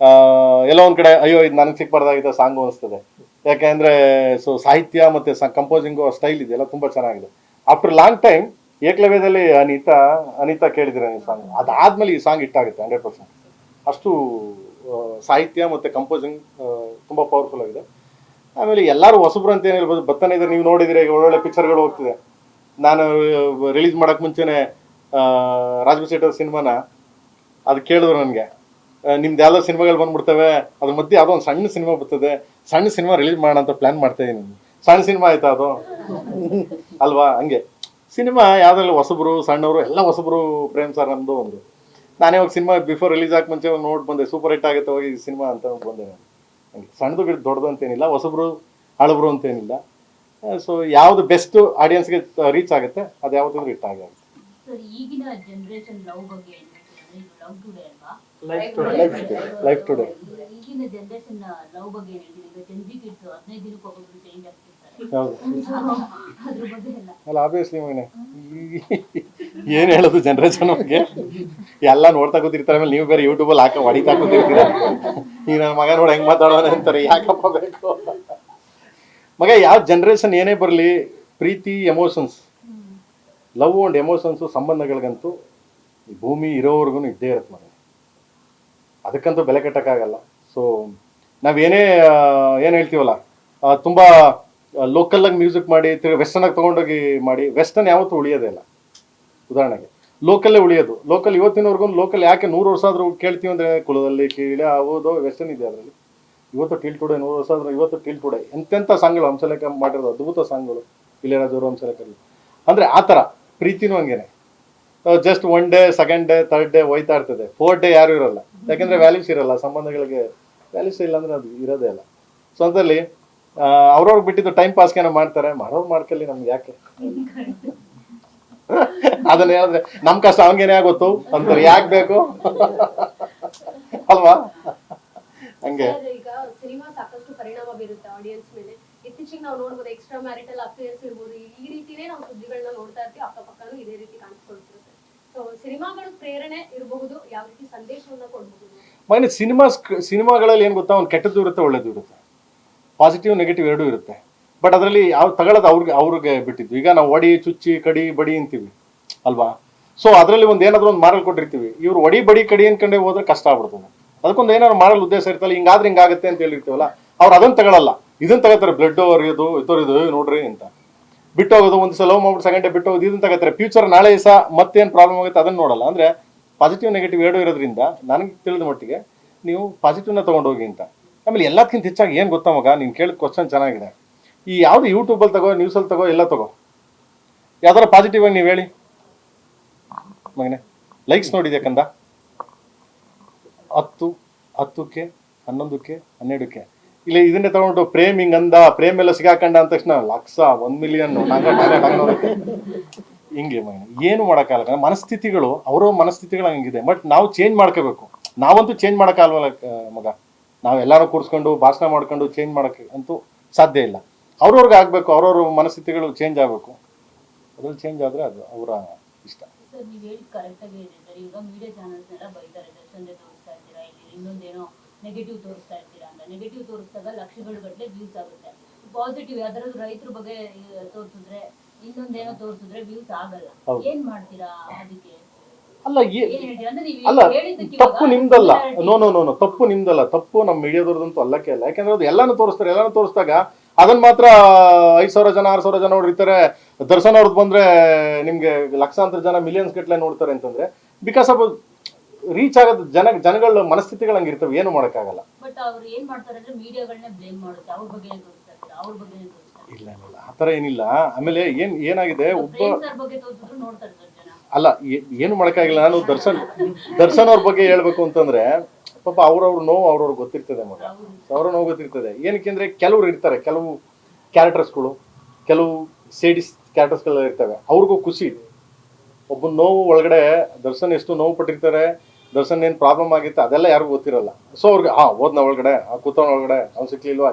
ಎಲ್ಲೋ ಒಂದು ಕಡೆ ಅಯ್ಯೋ ಇದು ನನಗೆ ಸಿಕ್ಬಾರ್ದಾಗಿದ್ದ ಸಾಂಗು ಅನಿಸ್ತದೆ. ಯಾಕೆಂದರೆ ಸೊ ಸಾಹಿತ್ಯ ಮತ್ತು ಕಂಪೋಸಿಂಗು ಸ್ಟೈಲ್ ಇದೆಯಲ್ಲ ತುಂಬ ಚೆನ್ನಾಗಿದೆ. ಆಫ್ಟರ್ ಲಾಂಗ್ ಟೈಮ್ ಏಕಲವ್ಯದಲ್ಲಿ ಅನಿತಾ ಕೇಳಿದಿರ ಈ ಸಾಂಗ್, ಅದಾದ್ಮೇಲೆ ಈ ಸಾಂಗ್ ಹಿಟ್ಟಾಗುತ್ತೆ 100%. ಅಷ್ಟು ಸಾಹಿತ್ಯ ಮತ್ತು ಕಂಪೋಸಿಂಗ್ ತುಂಬ ಪವರ್ಫುಲ್ ಆಗಿದೆ. ಆಮೇಲೆ ಎಲ್ಲರೂ ಹೊಸಬ್ರು ಅಂತ ಏನು ಹೇಳ್ಬೋದು, ಬರ್ತಾನೆ ಇದ್ದಾರೆ. ನೀವು ನೋಡಿದರೆ ಈಗ ಒಳ್ಳೊಳ್ಳೆ ಪಿಕ್ಚರ್ಗಳು ಹೋಗ್ತಿದೆ. ನಾನು ರಿಲೀಸ್ ಮಾಡೋಕ್ಕೆ ಮುಂಚೆನೇ ರಾಜ್ಬಿ ಸೆಟ್ಟರ್ ಸಿನಿಮಾನ ಅದು ಕೇಳಿದ್ರು ನನಗೆ, ನಿಮ್ದು ಯಾವ್ದೋ ಸಿನಿಮಾಗಳು ಬಂದ್ಬಿಡ್ತವೆ, ಅದ್ರ ಮಧ್ಯೆ ಯಾವುದೋ ಒಂದು ಸಣ್ಣ ಸಿನಿಮಾ ಬರ್ತದೆ, ಸಣ್ಣ ಸಿನಿಮಾ ರಿಲೀಸ್ ಮಾಡೋಣ ಅಂತ ಪ್ಲ್ಯಾನ್ ಮಾಡ್ತಾ ಇದ್ದೀನಿ. ಸಣ್ಣ ಸಿನಿಮಾ ಆಯ್ತಾ ಅದು ಅಲ್ವಾ? ಹಂಗೆ ಸಿನಿಮಾ ಯಾವುದ್ರಲ್ಲಿ ಹೊಸಬ್ರು ಸಣ್ಣವರು ಎಲ್ಲ ಹೊಸಬ್ರು. ಪ್ರೇಮ್ ಸರ್ ನಮ್ಮದು ಒಂದು, ನಾನೇ ಹೋಗಿ ಸಿನಿಮಾ ಬಿಫೋರ್ ರಿಲೀಸ್ ಆಗಿ ಮುಂಚೆ ನೋಡಿ ಬಂದೆ, ಸೂಪರ್ ಹಿಟ್ ಆಗುತ್ತೆ ಹೋಗಿ ಸಿನಿಮಾ ಅಂತ ಬಂದೆ ನಾನು. ಹಂಗೆ ಸಣ್ಣದು ಗಿಡ ದೊಡ್ಡದು ಅಂತೇನಿಲ್ಲ, ಹೊಸಬ್ರು ಹಳಬ್ರು ಅಂತೇನಿಲ್ಲ. ಸೊ ಯಾವುದು ಬೆಸ್ಟ್ ಆಡಿಯನ್ಸ್ಗೆ ರೀಚ್ ಆಗುತ್ತೆ ಅದು ಯಾವತ್ತಿದ್ರು ಹಿಟ್ ಆಗುತ್ತೆ. ಸರ್ ಈಗಿನ ಜನರೇಷನ್ ಲವ್ ಬಗ್ಗೆ ಲವ್ ಟುಡೇ ಅಲ್ವಾ? ಲೈಫ್ ಟುಡೇ ಈಗಿನ ಜನರೇಷನ್ ಲವ್ ಬಗ್ಗೆ ಹೇಳ್ತೀನಿ. ಈಗ ಜನ್ಜಿ ಕಿಡ್ಸ್ 15 ದಿನಕ್ಕೆ ಒಬ್ಬೊಬ್ರು ಚೇಂಜ್ ಆಗ್ತಿರ್ತಾರೆ. ಹೌದು ಅದ್ರ ಬಗ್ಗೆ ಎಲ್ಲ ಅಲ್ಲ, ಆಬ್ವಿಯಸ್ಲಿ ಮಗನೇ ಏನು ಹೇಳೋದು ಜನ್ರೇಷನ್ ಬಗ್ಗೆ ಎಲ್ಲ ನೋಡ್ತಾ ಕೂತಿರ್ತಾರೆ. ಆಮೇಲೆ ನೀವು ಬೇರೆ ಯೂಟ್ಯೂಬಲ್ಲಿ ಹೊಡಿತಾ ಕೂತಿರ್ತೀರ. ಈಗ ನನ್ನ ಮಗ ನೋಡಿ ಹೆಂಗೆ ಮಾತಾಡೋಣ ಅಂತಾರೆ, ಯಾಕಪ್ಪ ಬೇಕು ಮಗ? ಯಾವ ಜನ್ರೇಷನ್ ಏನೇ ಬರಲಿ, ಪ್ರೀತಿ, ಎಮೋಷನ್ಸ್, ಲವ್ ಆ್ಯಂಡ್ ಎಮೋಷನ್ಸು ಸಂಬಂಧಗಳಿಗಂತೂ ಈ ಭೂಮಿ ಇರೋವರೆಗೂ ಇದ್ದೇ ಇರುತ್ತೆ ಮಗ. ಅದಕ್ಕಂತೂ ಬೆಲೆ ಕಟ್ಟೋಕ್ಕಾಗಲ್ಲ. ಸೊ ನಾವೇನೇ ಏನು ಹೇಳ್ತೀವಲ್ಲ, ತುಂಬ ಲೋಕಲ್ಲಾಗಿ ಮ್ಯೂಸಿಕ್ ಮಾಡಿ ವೆಸ್ಟರ್ನಾಗಿ ತೊಗೊಂಡೋಗಿ ಮಾಡಿ, ವೆಸ್ಟರ್ನ್ ಯಾವತ್ತೂ ಉಳಿಯೋದೇ ಇಲ್ಲ. ಉದಾಹರಣೆಗೆ ಲೋಕಲ್ಲೇ ಉಳಿಯೋದು. ಲೋಕಲ್ ಇವತ್ತಿನವರೆಗೂ ಲೋಕಲ್ ಯಾಕೆ 100 ವರ್ಷ ಆದರೂ ಕೇಳ್ತೀವಿ ಅಂದರೆ, ಕುಲದಲ್ಲಿ ಕೀಳೆ ಆಗೋದು ವೆಸ್ಟರ್ನ್ ಇದೆ ಅದರಲ್ಲಿ. ಇವತ್ತು ಟಿಲ್ ಟುಡೇ 100 ವರ್ಷ ಆದರೂ ಇವತ್ತು ಟಿಲ್ ಟುಡೇ ಎಂತೆಂಥ ಸಾಂಗ್ಗಳು ಹಂಸಲೇಖ ಮಾಡಿರೋದು, ಅದ್ಭುತ ಸಾಂಗ್ಗಳು. ಇಳೆಯರಾಜವರು ಹಂಸಲೇಖರು ಅಂದರೆ ಆ ಥರ. ಪ್ರೀತಿನೂ ಹಂಗೇನೆ, just 1 day 2nd day 3rd day ಹೋಯ್ತಾ ಇರ್ತದೆ. 4th ಡೇ ಯಾರೂ ಇರಲ್ಲ, ಯಾಕೆಂದರೆ ವ್ಯಾಲ್ಯೂಸ್ ಇರಲ್ಲ. ಸಂಬಂಧಗಳಿಗೆ ವ್ಯಾಲ್ಯೂಸ್ ಇಲ್ಲ ಅಂದರೆ ಅದು ಇರೋದೇ ಇಲ್ಲ. ಸೊ ಅದರಲ್ಲಿ ಅವ್ರವ್ರಿಗೆ ಬಿಟ್ಟಿದ್ದು ಟೈಮ್ ಪಾಸ್ಗೆ ಮಾಡ್ತಾರೆ, ಮಾಡೋರು ಮಾಡ್ಕೊಳ್ಳಿ, ನಮ್ಗೆ ಯಾಕೆ ಅದನ್ನ ಹೇಳಿದ್ರೆ ನಮ್ಮ ಕಷ್ಟ ಅವಂಗೇನೆ ಆಗೋತ್ತು ಅಂತಾರೆ, ಯಾಕೆ ಬೇಕು ಅಲ್ವಾ? ಹಂಗೆ ಈಗ ಸಿನಿಮಾ ಸಾಕಷ್ಟು ಪರಿಣಾಮ ಬೀರುತ್ತೆ ಆಡಿಯನ್ಸ್ ಮೇಲೆ. ಇತ್ತೀಚೆಗೆ ನಾವು ನೋಡ್ಬೋದು ಎಕ್ಸ್ಟ್ರಾ ಮ್ಯಾರಿಟಲ್ ಅಫೇರ್ಸ್ ಇರ್ಬೋದು, ಈ ರೀತಿನೇ ನಾವು ಸುದ್ದಿಗಳನ್ನ ನೋಡ್ತಾ ಇರ್ತೀವಿ. ಅಕ್ಕಪಕ್ಕನೂ ಇದೇ ರೀತಿ ಕಾಣಿಸ್ಕೊಳ್ತಿರುತ್ತೆ. ಸೊ ಸಿನಿಮಾಗಳು ಪ್ರೇರಣೆ ಇರಬಹುದು, ಯಾವ ರೀತಿ ಸಂದೇಶವನ್ನ ಕೊಡಬಹುದು? ಮೈನ್ ಸಿನಿಮಾಗಳಲ್ಲಿ ಏನು ಗೊತ್ತಾ, ಒಂದು ಕೆಟ್ಟದ್ದು ಇರುತ್ತೆ, ಒಳ್ಳೇದು ಇರುತ್ತೆ, ಪಾಸಿಟಿವ್ ನೆಗೆಟಿವ್ ಎರಡೂ ಇರುತ್ತೆ. ಬಟ್ ಅದರಲ್ಲಿ ಯಾವ ತಗೊಳ್ಳೋದು ಅವ್ರಿಗೆ ಬಿಟ್ಟಿದ್ದು. ಈಗ ನಾವು ಒಡಿ ಚುಚ್ಚಿ ಕಡಿ ಬಡಿ ಅಂತೀವಿ ಅಲ್ವಾ? ಸೊ ಅದರಲ್ಲಿ ಒಂದು ಏನಾದರೂ ಒಂದು ಮಾರಲ್ ಕೊಟ್ಟಿರ್ತೀವಿ. ಇವ್ರು ಒಡಿ ಬಡಿ ಕಡಿ ಅನ್ಕೊಂಡೇ ಹೋದ್ರೆ ಕಷ್ಟ ಆಗ್ಬಿಡ್ತದೆ. ಅದಕ್ಕೊಂದು ಏನಾದ್ರು ಮಾರಲ್ ಉದ್ದೇಶ ಇರ್ತಲ್ಲ, ಹಿಂಗಾದ್ರೆ ಹಿಂಗಾಗುತ್ತೆ ಅಂತ ಹೇಳಿರ್ತೀವಲ್ಲ, ಅವ್ರು ಅದನ್ನು ತಗೊಳ್ಳಲ್ಲ, ಇದನ್ನು ತಗೋತಾರೆ. ಬ್ಲಡ್ ಹೊರಿಯೋದು ಇದ್ದೋರಿದು ನೋಡ್ರಿ ಅಂತ ಬಿಟ್ಟು ಹೋಗೋದು, ಒಂದು ಸಲ ಲವ್ ಮಾಡ್ಬಿಟ್ಟು 2nd ಡೇ ಬಿಟ್ಟು ಹೋಗೋದು, ಇದನ್ನು ತಗೋತಾರೆ. ಫ್ಯೂಚರ್ ನಾಳೆ ಸಹ ಮತ್ತೇನು ಪ್ರಾಬ್ಲಮ್ ಆಗುತ್ತೆ ಅದನ್ನು ನೋಡಲ್ಲ. ಅಂದರೆ ಪಾಸಿಟಿವ್ ನೆಗೆಟಿವ್ ಎರಡೂ ಇರೋದ್ರಿಂದ ನನಗೆ ತಿಳಿದ ಮಟ್ಟಿಗೆ ನೀವು ಪಾಸಿಟಿವ್ನ ತೊಗೊಂಡೋಗಿ ಅಂತ. ಆಮೇಲೆ ಎಲ್ಲದಕ್ಕಿಂತ ಹೆಚ್ಚಾಗಿ ಏನು ಗೊತ್ತಾ ಮಗ, ನೀನು ಕೇಳಿದ ಕ್ವಶನ್ ಚೆನ್ನಾಗಿದೆ. ಈ ಯಾವುದು ಯೂಟ್ಯೂಬಲ್ಲಿ ತಗೋ, ನ್ಯೂಸಲ್ಲಿ ತಗೋ, ಎಲ್ಲ ತಗೋ, ಯಾವ್ದಾರ ಪಾಸಿಟಿವ್ ಆಗಿ ನೀವು ಹೇಳಿ ಮಗನೇ. ಲೈಕ್ಸ್ ನೋಡಿದ್ಯಾ ಕಂದ? 10ಕ್ಕೆ 11ಕ್ಕೆ 12ಕ್ಕೆ ಇಲ್ಲ. ಇದನ್ನೇ ತಗೊಂಡು ಪ್ರೇಮ್ ಹಿಂಗಂದ, ಪ್ರೇಮ್ ಎಲ್ಲ ಸಿಗಾಕಂಡ ಅಂದ ತಕ್ಷಣ ಲಕ್ಷ 1 ಮಿಲಿಯನ್ ಹಿಂಗೆ ಮಗನೇ. ಏನು ಮಾಡೋಕ್ಕಾಗಲ್ಲ. ಮನಸ್ಥಿತಿಗಳು ಅವ್ರವ್ರ ಮನಸ್ಥಿತಿಗಳು ಹಂಗಿದೆ. ಬಟ್ ನಾವು ಚೇಂಜ್ ಮಾಡ್ಕೋಬೇಕು. ನಾವಂತೂ ಚೇಂಜ್ ಮಾಡೋಕ್ಕಾಗಲ್ವಲ್ಲ ಮಗ. ನಾವೆಲ್ಲರೂ ಕೂರಿಸ್ಕೊಂಡು ಭಾಷಣ ಮಾಡ್ಕೊಂಡು ಚೇಂಜ್ ಮಾಡೋಕ್ಕೆ ಅಂತೂ ಸಾಧ್ಯ ಇಲ್ಲ. ಅವ್ರವ್ರಿಗೆ ಆಗಬೇಕು, ಅವ್ರವ್ರ ಮನಸ್ಥಿತಿಗಳು ಚೇಂಜ್ ಆಗಬೇಕು. ಅದ್ರಲ್ಲಿ ಚೇಂಜ್ ಆದರೆ ಅದು ಅವರ ಇಷ್ಟ. ಸರ್ ನೀವು ಹೇಳಿದ್ ಕರೆಕ್ಟಾಗಿ ಇದೆ ಸರ್. ಈಗ ಮೀಡಿಯಾ ಚಾನಲ್ಸ್ನೆಲ್ಲ ಬೈತಾರೆ, ದರ್ಶನ್ದೇ ತೋರಿಸ್ತಾ ಇರ್ತೀರಾ, ಇಲ್ಲಿ ಇನ್ನೊಂದೇನೋ ನೆಗೆಟಿವ್ ತೋರಿಸ್ತಾ ಇರ್ತೀರಾ ಅಂತ. ನೆಗೆಟಿವ್ ತೋರಿಸಿದಾಗ ಲಕ್ಷಗಳ ಗಟ್ಟಲೆ ವ್ಯೂಸ್ ಆಗುತ್ತೆ. ಪಾಸಿಟಿವ್ ಯಾವ್ದಾದ್ರು ರೈತರ ಬಗ್ಗೆ ತೋರಿಸಿದ್ರೆ, ಇನ್ನೊಂದೇನೋ ತೋರಿಸಿದ್ರೆ ವ್ಯೂಸ್ ಆಗಲ್ಲ. ಏನ್ ಮಾಡ್ತೀರಾ ಅದಕ್ಕೆ? ಅಲ್ಲ ಅಲ್ಲ, ತಪ್ಪು ನಿಮ್ದಲ್ಲ. ನೋ ತಪ್ಪು ನಿಮ್ದಲ್ಲ. ತಪ್ಪು ನಮ್ಮ ಮೀಡಿಯಾದವ್ರದಂತೂ ಅಲ್ಲಕ್ಕೆ ಅಲ್ಲ. ಯಾಕಂದ್ರೆ ಅದು ಎಲ್ಲಾನು ತೋರಿಸ್ತಾರೆ. ಎಲ್ಲಾನು ತೋರಿಸಿದಾಗ ಅದನ್ನ ಮಾತ್ರ 5,000 ಜನ 6,000 ಜನ ನೋಡಿರ್ತಾರೆ. ದರ್ಶನ್ ಅವ್ರದ್ದು ಬಂದ್ರೆ ನಿಮ್ಗೆ ಲಕ್ಷಾಂತರ ಜನ ಮಿಲಿಯನ್ಸ್ ಗಟ್ಟಲೆ ನೋಡ್ತಾರೆ ಅಂತಂದ್ರೆ ಬಿಕಾಸ್ ಆಫ್ ರೀಚ್ ಆಗೋದು ಜನಗಳ ಮನಸ್ಥಿತಿಗಳು ಹಂಗಿರ್ತವೆ, ಏನು ಮಾಡೋಕ್ಕಾಗಲ್ಲ. ಬಟ್ ಅವ್ರು ಏನ್ ಮಾಡ್ತಾರೆ ಅಂದ್ರೆ ಮೀಡಿಯಾಗಳನ್ನೇ ಬ್ಲೇಮ್ ಮಾಡುತ್ತೆ, ಅವ್ರ ಬಗ್ಗೆ ತೋರಿಸ್ತಾ ಇರ್ತಾರೆ, ಅವ್ರ ಬಗ್ಗೆ ತೋರಿಸ್ತಾರೆ. ಇಲ್ಲ ಆ ಥರ ಏನಿಲ್ಲ. ಆಮೇಲೆ ಏನಾಗಿದೆ, ಒಬ್ಬ ಸರ್ ಬಗ್ಗೆ ತೋರಿಸಿದ್ರು ನೋಡ್ತಾರೆ ಸರ್ ಜನ. ಅಲ್ಲ ಏನು ಮಾಡೋಕ್ಕಾಗಿಲ್ಲ. ನಾನು ದರ್ಶನ್ ಅವ್ರ ಬಗ್ಗೆ ಹೇಳ್ಬೇಕು ಅಂತಂದ್ರೆ ಪಾಪ ಅವ್ರವ್ರ ನೋವು ಅವ್ರವ್ರಿಗೆ ಗೊತ್ತಿರ್ತದೆ ಮಗ, ಅವ್ರ ನೋವು ಗೊತ್ತಿರ್ತದೆ. ಏನಕ್ಕೆ ಅಂದ್ರೆ ಕೆಲವ್ರು ಇರ್ತಾರೆ, ಕೆಲವು ಕ್ಯಾರೆಕ್ಟರ್ಸ್ಗಳು, ಕೆಲವು ಸೇಡಿಸ್ ಕ್ಯಾರೆಕ್ಟರ್ಸ್ಗಳು ಇರ್ತವೆ, ಅವ್ರಿಗೂ ಖುಷಿ. ಒಬ್ಬನ ನೋವು ಒಳಗಡೆ ದರ್ಶನ್ ಎಷ್ಟು ನೋವು ಪಟ್ಟಿರ್ತಾರೆ, ದರ್ಶನ್ ಏನು ಪ್ರಾಬ್ಲಮ್ ಆಗಿತ್ತು ಅದೆಲ್ಲ ಯಾರಿಗೂ ಗೊತ್ತಿರಲ್ಲ. ಸೊ ಅವ್ರಿಗೆ ಓದ್ನ ಒಳಗಡೆ ಕೂತವನ ಒಳಗಡೆ ಅವ್ನು ಸಿಕ್ಲಿಲ್ವಾ,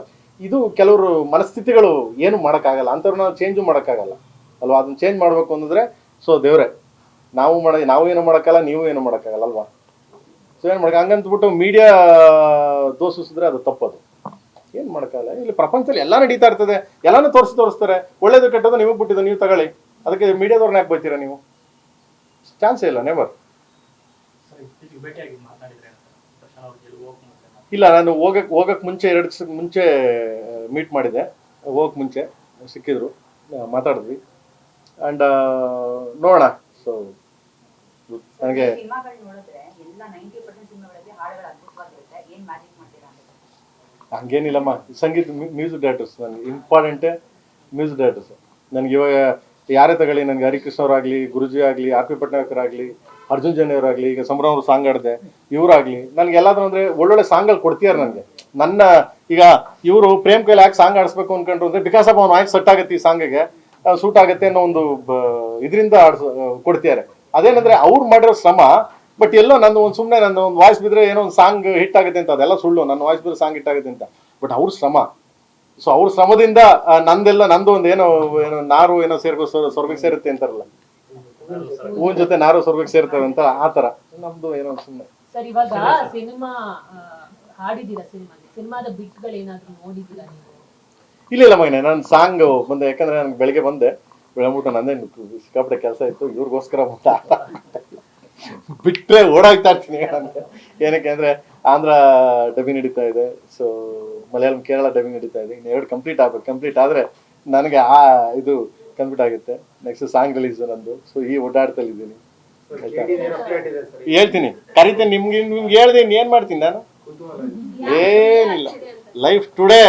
ಇದು ಕೆಲವರು ಮನಸ್ಥಿತಿಗಳು ಏನು ಮಾಡೋಕ್ಕಾಗಲ್ಲ. ಅಂಥವ್ರು ನಾವು ಚೇಂಜು ಮಾಡೋಕ್ಕಾಗಲ್ಲ ಅಲ್ವಾ. ಅದನ್ನ ಚೇಂಜ್ ಮಾಡಬೇಕು ಅಂತಂದ್ರೆ ಸೊ ದೇವ್ರೆ ನಾವು ಏನು ಮಾಡೋಕ್ಕಲ್ಲ, ನೀವು ಏನು ಮಾಡೋಕ್ಕಾಗಲ್ಲ ಅಲ್ವಾ. ಸೊ ಏನು ಮಾಡೋಕೆ ಹಂಗಂತಬಿಟ್ಟು ಮೀಡಿಯಾ ದೋಷಿಸಿದ್ರೆ ಅದು ತಪ್ಪದು, ಏನು ಮಾಡೋಕ್ಕಾಗಲ್ಲ. ಇಲ್ಲಿ ಪ್ರಪಂಚದಲ್ಲಿ ಎಲ್ಲ ನಡೀತಾ ಇರ್ತದೆ, ಎಲ್ಲಾನು ತೋರಿಸ್ತಾರೆ. ಒಳ್ಳೇದು ಕೆಟ್ಟದ್ದು ನಿಮಗೆ ಬಿಟ್ಟಿದ್ದು, ನೀವು ತಗೊಳ್ಳಿ. ಅದಕ್ಕೆ ಮೀಡಿಯಾದವ್ರನ್ನ ಯಾಕೆ ಬೈತೀರಾ ನೀವು? ಚಾನ್ಸೇ ಇಲ್ಲ, ನೆವರ್. ಇಲ್ಲ, ನಾನು ಹೋಗಕ್ಕೆ ಮುಂಚೆ 2 ದಿವಸಕ್ಕೆ ಮುಂಚೆ ಮೀಟ್ ಮಾಡಿದೆ. ಹೋಗಕ್ಕೆ ಮುಂಚೆ ಸಿಕ್ಕಿದ್ರು, ಮಾತಾಡಿದ್ವಿ. ಆ್ಯಂಡ್ ನೋಡೋಣ. ಸೊ ನನಗೆ ಹಂಗೇನಿಲ್ಲಮ್ಮ, ಸಂಗೀತ ಮ್ಯೂಸಿಕ್ ಡೈರೆಕ್ಟರ್ಸ್ ನನಗೆ ಇಂಪಾರ್ಟೆಂಟೇ. ಮ್ಯೂಸಿಕ್ ಡೈರೆಕ್ಟರ್ಸ್ ನನಗೆ ಇವಾಗ ಯಾರೇ ತಗೊಳ್ಳಿ, ನನಗೆ ಹರಿಕೃಷ್ಣ ಅವರಾಗಲಿ, ಗುರುಜಿ ಆಗಲಿ, ಆರ್ ಪಿ ಪಟ್ನಾಯಕರ್ ಆಗಲಿ, ಅರ್ಜುನ್ ಜನ್ಯ ಅವರಾಗಲಿ, ಈಗ ಸಂಭ್ರಮ ಅವರು ಸಾಂಗ್ ಆಡಿದೆ, ಇವರಾಗಲಿ ನನಗೆ ಎಲ್ಲಾದ್ರೂ ಅಂದರೆ ಒಳ್ಳೊಳ್ಳೆ ಸಾಂಗ್ಗಳು ಕೊಡ್ತೀಯಾರ ನನಗೆ. ನನ್ನ ಈಗ ಇವರು ಪ್ರೇಮ್ ಕೈಲಿ ಯಾಕೆ ಸಾಂಗ್ ಆಡಿಸ್ಬೇಕು ಅನ್ಕೊಂಡ್ರು ಅಂದರೆ ಬಿಕಾಸ್ ಆಫ್ ಅವ್ನ ವಾಯ್ಸ್ ಸೆಟ್ ಆಗುತ್ತೆ, ಈ ಸಾಂಗಿಗೆ ಸೂಟ್ ಆಗುತ್ತೆ ಅನ್ನೋ ಒಂದು ಇದರಿಂದ ಕೊಡ್ತಿದ್ದಾರೆ. ಅದೇನಂದ್ರೆ ಅವ್ರು ಮಾಡಿರೋ ಶ್ರಮ. ಬಟ್ ಎಲ್ಲೋ ನಂದು ಒಂದು ಸುಮ್ಮನೆ ನಂದು ಒಂದು ವಾಯ್ಸ್ ಬಿದ್ದರೆ ಏನೋ ಒಂದು ಸಾಂಗ್ ಹಿಟ್ ಆಗುತ್ತೆ ಅಂತ, ಅದೆಲ್ಲ ಸುಳ್ಳು. ನನ್ನ ವಾಯ್ಸ್ ಬಿದ್ದರೆ ಸಾಂಗ್ ಹಿಟ್ ಆಗುತ್ತೆ ಅಂತ, ಬಟ್ ಅವ್ರ ಶ್ರಮ. ಸೊ ಅವ್ರ ಶ್ರಮದಿಂದ ನಂದು ಒಂದು ಏನೋ ನಾರು ಏನೋ ಸ್ವರ್ಗಕ್ಕೆ ಸೇರುತ್ತೆ ಅಂತಾರಲ್ಲ, ಹೂವಿನ ಜೊತೆ ನಾರು ಸ್ವರ್ಗಕ್ಕೆ ಸೇರ್ತವೆ ಅಂತ, ಆ ಥರ ನಮ್ದು ಏನೋ ಸುಮ್ಮನೆ. ಸರ್ ಇವಾಗ ಸಿನಿಮಾ ಹಾಡಿದ್ದೀರಾ, ಸಿನಿಮಾದ ಬಿಟ್ಗಳು ಏನಾದ್ರು ನೋಡಿದ್ದೀರಾ ನೀವು? ಇಲ್ಲ ಮಗನೇ, ನಾನು ಸಾಂಗ್ ಬಂದೆ. ಯಾಕಂದ್ರೆ ನನಗೆ ಬೆಳಗ್ಗೆ ಬಂದೆ, ಬೆಳಗ್ಬಿಟ್ಟು ನಂದೇ ಸಿಕ್ಕಾಪಟ್ಟೆ ಕೆಲಸ ಇತ್ತು, ಇವ್ರಿಗೋಸ್ಕರ ಬಿಟ್ರೆ ಓಡಾಗ್ತಾ ಇರ್ತೀನಿ ನನಗೆ. ಏನಕ್ಕೆ ಅಂದ್ರೆ ಆಂಧ್ರ ಡಬ್ಬಿಂಗ್ ನಡೀತಾ ಇದೆ, ಸೊ ಮಲಯಾಳಂ ಕೇರಳ ಡಬ್ಬಿಂಗ್ ನಡೀತಾ ಇದೆ. ಇನ್ನು 2 ಕಂಪ್ಲೀಟ್ ಆಗ್ಬೇಕು. ಕಂಪ್ಲೀಟ್ ಆದ್ರೆ ನನಗೆ ಇದು ಕಂಪ್ಲೀಟ್ ಆಗುತ್ತೆ. ನೆಕ್ಸ್ಟ್ ಸಾಂಗ್ ರಿಲೀಸ್ ನಂದು. ಸೊ ಈ ಓಡಾಡ್ತಲ್ಲಿದ್ದೀನಿ. ಹೇಳ್ತೀನಿ, ಕರಿತೀನಿ ನಿಮ್ಗೆ ಹೇಳ್ದೆ ಏನ್ ಮಾಡ್ತೀನಿ ನಾನು. ಏನಿಲ್ಲ, ಲೈಫ್ ಟುಡೇ,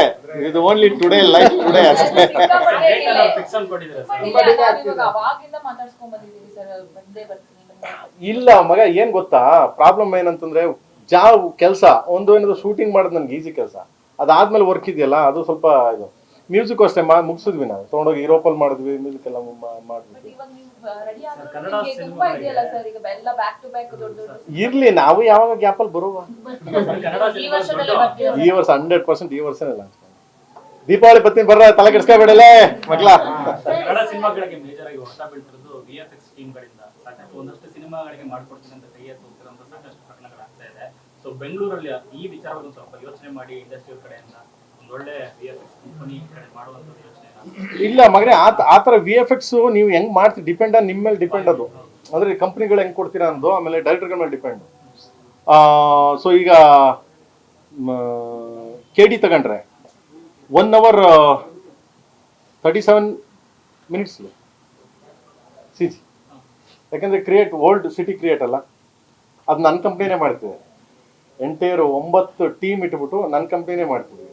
ಇದು ಓನ್ಲಿ ಟುಡೇ, ಲೈಫ್ ಟುಡೇ ಅಷ್ಟೇ. ಇಲ್ಲ ಮಗ, ಏನ್ ಗೊತ್ತಾ ಪ್ರಾಬ್ಲಮ್ ಏನಂತಂದ್ರೆ, ಜಾಬ್ ಕೆಲಸ ಒಂದು ಏನಾದ್ರು ಶೂಟಿಂಗ್ ಮಾಡೋದು ನನ್ಗೆ ಈಸಿ ಕೆಲಸ. ಅದಾದ್ಮೇಲೆ ವರ್ಕ್ ಇದೆಯಲ್ಲ, ಅದು ಸ್ವಲ್ಪ ಇದು. ಮ್ಯೂಸಿಕ್ ಅಷ್ಟೇ ಮುಗಿಸಿದ್ವಿ, ನಾವು ತೊಗೊಂಡೋಗಿ ಯುರೋಪಲ್ಲಿ ಮಾಡಿದ್ವಿ, ಮ್ಯೂಸಿಕ್ ಎಲ್ಲ ಮಾಡಿದ್ವಿ. ಇರ್ಲಿ, ನಾವು ಯಾವಾಗ ಗ್ಯಾಪಲ್ಲಿ ಬರುವ. ಈ ವರ್ಷ 100% ಈ ವರ್ಷನೇ ಲಾಂಚ್ ಮಾಡಿ. ದೀಪಾವಳಿ ಬತ್ತೀನಿ ಬರ್ರ, ತಲೆ ಕೆಡಿಸ್ಕೊಬೇಡಲೇ ಮಕ್ಳ. ಕನ್ನಡ ಸಿನಿಮಾಗಳಿಗೆ ಮೇಜರ್ ಆಗಿ ಹೊಸ ಬೀಳ್ತಿರೋದು VFX ಟೀಮ್ಗಳಿಂದ. ಸಾಕಷ್ಟು ಒಂದಷ್ಟು ಸಿನಿಮಾಗಳಿಗೆ ಮಾಡ್ಕೊಡ್ತೀನಿ ಅಂತ ಕೈ ಎತ್ತಿರುವಂತ ಸಾಕಷ್ಟು ಪ್ರಕರಣಗಳಾಗ್ತಾ ಇದೆ. ಸೊ ಬೆಂಗಳೂರಲ್ಲಿ ಈ ವಿಚಾರವನ್ನು ಸ್ವಲ್ಪ ಯೋಚನೆ ಮಾಡಿ ಇಂಡಸ್ಟ್ರಿ ಕಡೆಯಿಂದ ಒಂದು ಒಳ್ಳೆ VFX ಕಂಪನಿ ಕಡೆ ಮಾಡುವಂತ ಯೋಚನೆ. ಇಲ್ಲ ಮಗನೇ, ಆ ಥರ VFX ನೀವು ಹೆಂಗ್ ಮಾಡ್ತೀರಿ ಡಿಪೆಂಡ್ ನಿಮ್ಮ ಮೇಲೆ ಡಿಪೆಂಡ್. ಅದು ಅಂದ್ರೆ ಕಂಪ್ನಿಗಳು ಹೆಂಗ್ ಕೊಡ್ತೀರಾ ಅನ್ನೋದು, ಆಮೇಲೆ ಡೈರೆಕ್ಟರ್ಗಳ ಮೇಲೆ ಡಿಪೆಂಡ್. ಸೊ ಈಗ KD ತಗೊಂಡ್ರೆ 1 hour 37 minutes CG. ಯಾಕಂದ್ರೆ ಓಲ್ಡ್ ಸಿಟಿ ಕ್ರಿಯೇಟ್ ಅಲ್ಲ, ಅದು ನನ್ನ ಕಂಪ್ನಿನೇ ಮಾಡ್ತಿದೆ. ಎಂಟೈರ್ 9 ಟೀಮ್ ಇಟ್ಬಿಟ್ಟು ನನ್ನ ಕಂಪ್ನಿನೇ ಮಾಡ್ತಿದ್ವಿ.